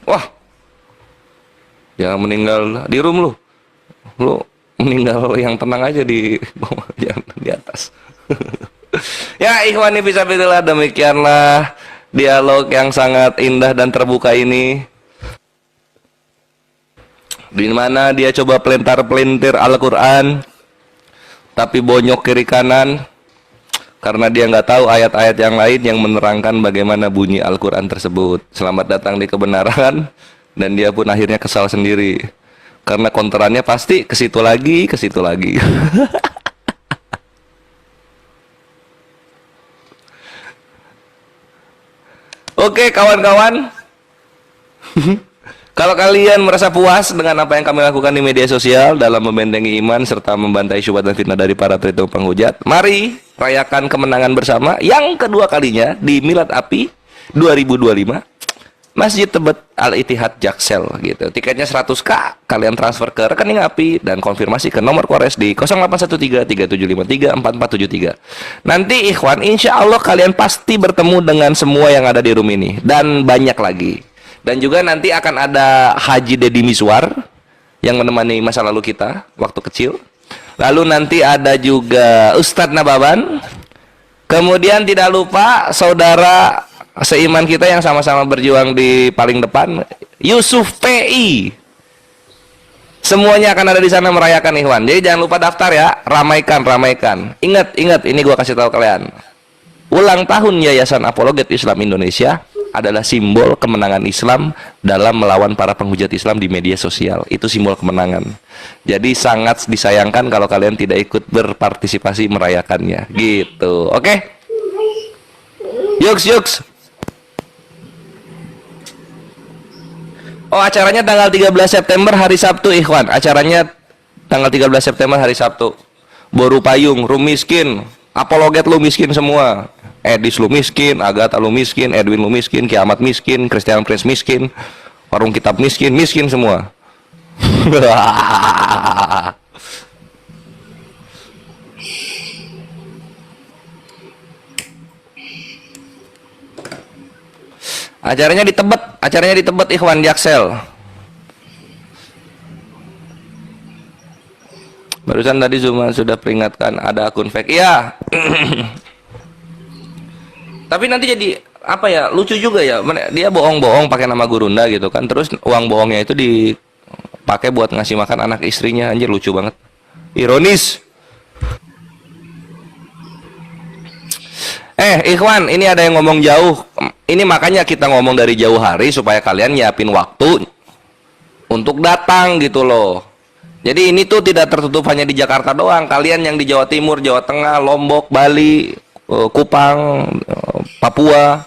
Wah. Jangan meninggal di room lu. Lu meninggal yang tenang aja di bawah, jangan di atas. Ya, ikhwani fisabilillah, demikianlah dialog yang sangat indah dan terbuka ini. Di mana dia coba pelintir Al-Quran, tapi bonyok kiri kanan, karena dia nggak tahu ayat-ayat yang lain yang menerangkan bagaimana bunyi Al-Quran tersebut. Selamat datang di kebenaran, dan dia pun akhirnya kesal sendiri. Karena konterannya pasti ke situ lagi, ke situ lagi. Oke, kawan-kawan. Kalau kalian merasa puas dengan apa yang kami lakukan di media sosial dalam membentengi iman serta membantai syubhat dan fitnah dari para tritung penghujat, mari rayakan kemenangan bersama yang kedua kalinya di Milad Api 2025 Masjid Tebet Al-Ittihad Jaksel gitu. Tiketnya 100.000, kalian transfer ke rekening Api dan konfirmasi ke nomor Kores di 0813-3753-4473. Nanti ikhwan, insya Allah kalian pasti bertemu dengan semua yang ada di room ini dan banyak lagi. Dan juga nanti akan ada Haji Deddy Miswar yang menemani masa lalu kita waktu kecil. Lalu nanti ada juga Ustadz Nababan. Kemudian tidak lupa saudara seiman kita yang sama-sama berjuang di paling depan, Yusuf PI. Semuanya akan ada di sana merayakan ikhwan. Jadi jangan lupa daftar ya, ramaikan. Ingat, ini gua kasih tahu kalian. Ulang tahun Yayasan Apologet Islam Indonesia adalah simbol kemenangan Islam dalam melawan para penghujat Islam di media sosial. Itu simbol kemenangan. Jadi sangat disayangkan kalau kalian tidak ikut berpartisipasi merayakannya. Gitu. Oke? Yuks. Oh, acaranya tanggal 13 September hari Sabtu, ikhwan. Acaranya tanggal 13 September hari Sabtu. Boru Payung, Room Miskin, Apologet lu miskin semua. Edis lu miskin, Agatha lu miskin, Edwin lu miskin, Kiamat miskin, Christian Prince miskin, Warung Kitab miskin semua. Acaranya di Tebet ikhwan Jaksel. Barusan tadi Zuma sudah peringatkan ada akun fake. Iya. Tapi nanti jadi apa ya, lucu juga ya, dia bohong-bohong pakai nama Gurunda gitu kan, terus uang bohongnya itu dipakai buat ngasih makan anak istrinya. Anjir, lucu banget, ironis. Ikhwan, ini ada yang ngomong jauh. Ini makanya kita ngomong dari jauh hari supaya kalian nyiapin waktu untuk datang gitu loh. Jadi ini tuh tidak tertutup hanya di Jakarta doang. Kalian yang di Jawa Timur, Jawa Tengah, Lombok, Bali, Kupang, Papua,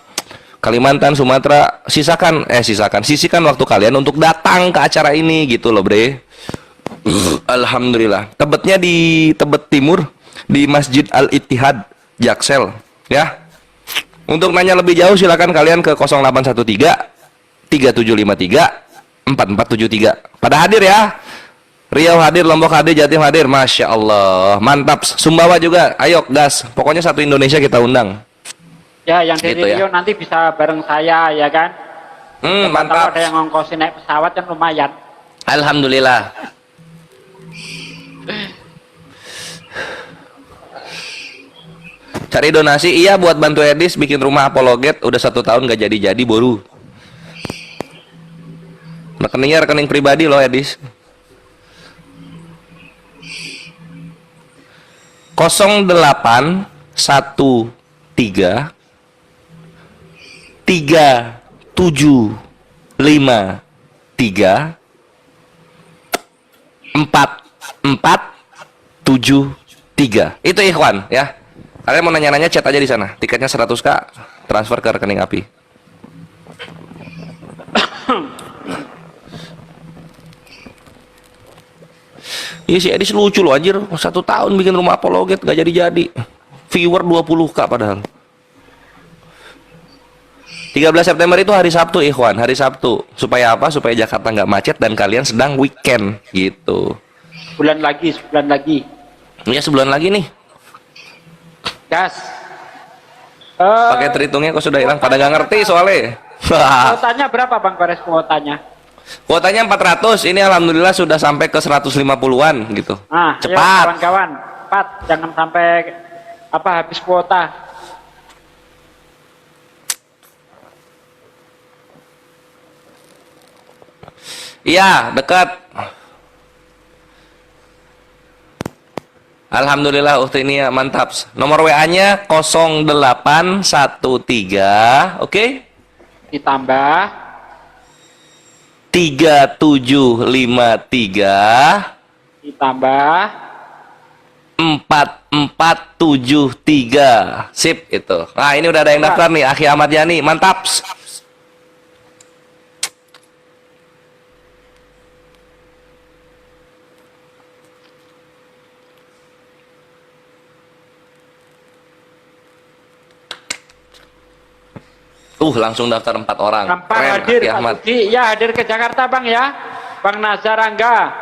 Kalimantan, Sumatera, sisihkan waktu kalian untuk datang ke acara ini gitu loh, bre. Alhamdulillah. Tebetnya di Tebet Timur di Masjid Al-Ittihad Jaksel ya. Untuk nanya lebih jauh silakan kalian ke 0813 3753 4473. Pada hadir ya. Riau hadir, Lombok hadir, Jatim hadir. Masya Allah, mantap. Sumbawa juga, ayo gas. Pokoknya satu Indonesia kita undang. Ya, yang dari Gitu ya. Rio nanti bisa bareng saya ya kan. Mantap. Ada yang ngongkosin naik pesawat kan lumayan. Alhamdulillah. Cari donasi, iya buat bantu Edis bikin rumah Apologet. Udah 1 tahun gak jadi-jadi boru. Rekeningnya rekening pribadi loh Edis. 0813 3753 4473. Itu ikhwan ya. Kalian mau nanya-nanya chat aja di sana. Tiketnya 100.000, transfer ke rekening Api. Iya si Edis lucu loh anjir, 1 tahun bikin rumah apologet gak jadi-jadi. Viewer 20k padahal. 13 September itu hari Sabtu, Ikhwan, hari Sabtu. Supaya apa? Supaya Jakarta nggak macet dan kalian sedang weekend gitu. Sebulan lagi. Ya sebulan lagi nih. Gas. Pakai terhitungnya kok sudah hilang, pada nggak ngerti soalnya. Kuotanya berapa Bang Pares kuotanya? Kuotanya 400, ini alhamdulillah sudah sampai ke 150-an gitu. Nah, cepat. Kawan-kawan, cepat, jangan sampai habis kuota. Iya, dekat. Alhamdulillah Uhtinia, mantap. Nomor WA-nya 0813, oke? Ditambah 3753 ditambah 4473. Sip itu. Nah, ini udah ada yang daftar nih, Akhi Ahmad Yani, mantap. Langsung daftar 4 orang. Keren, hadir, Akhi Ahmad. Ya hadir ke Jakarta Bang ya. Bang Nazar Angga.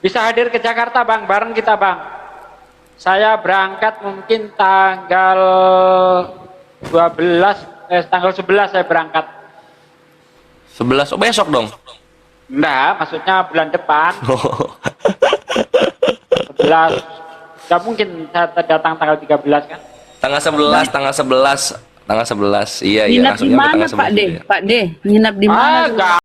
Bisa hadir ke Jakarta Bang, bareng kita Bang. Saya berangkat mungkin tanggal 11 saya berangkat. 11, besok dong? Enggak, maksudnya bulan depan. 11. Gak mungkin saya datang tanggal 13 kan? Tanggal 11. Iya, Nginap di langsungnya mana tanggal Pak 11 De? ya. Pak De, nginap di mana?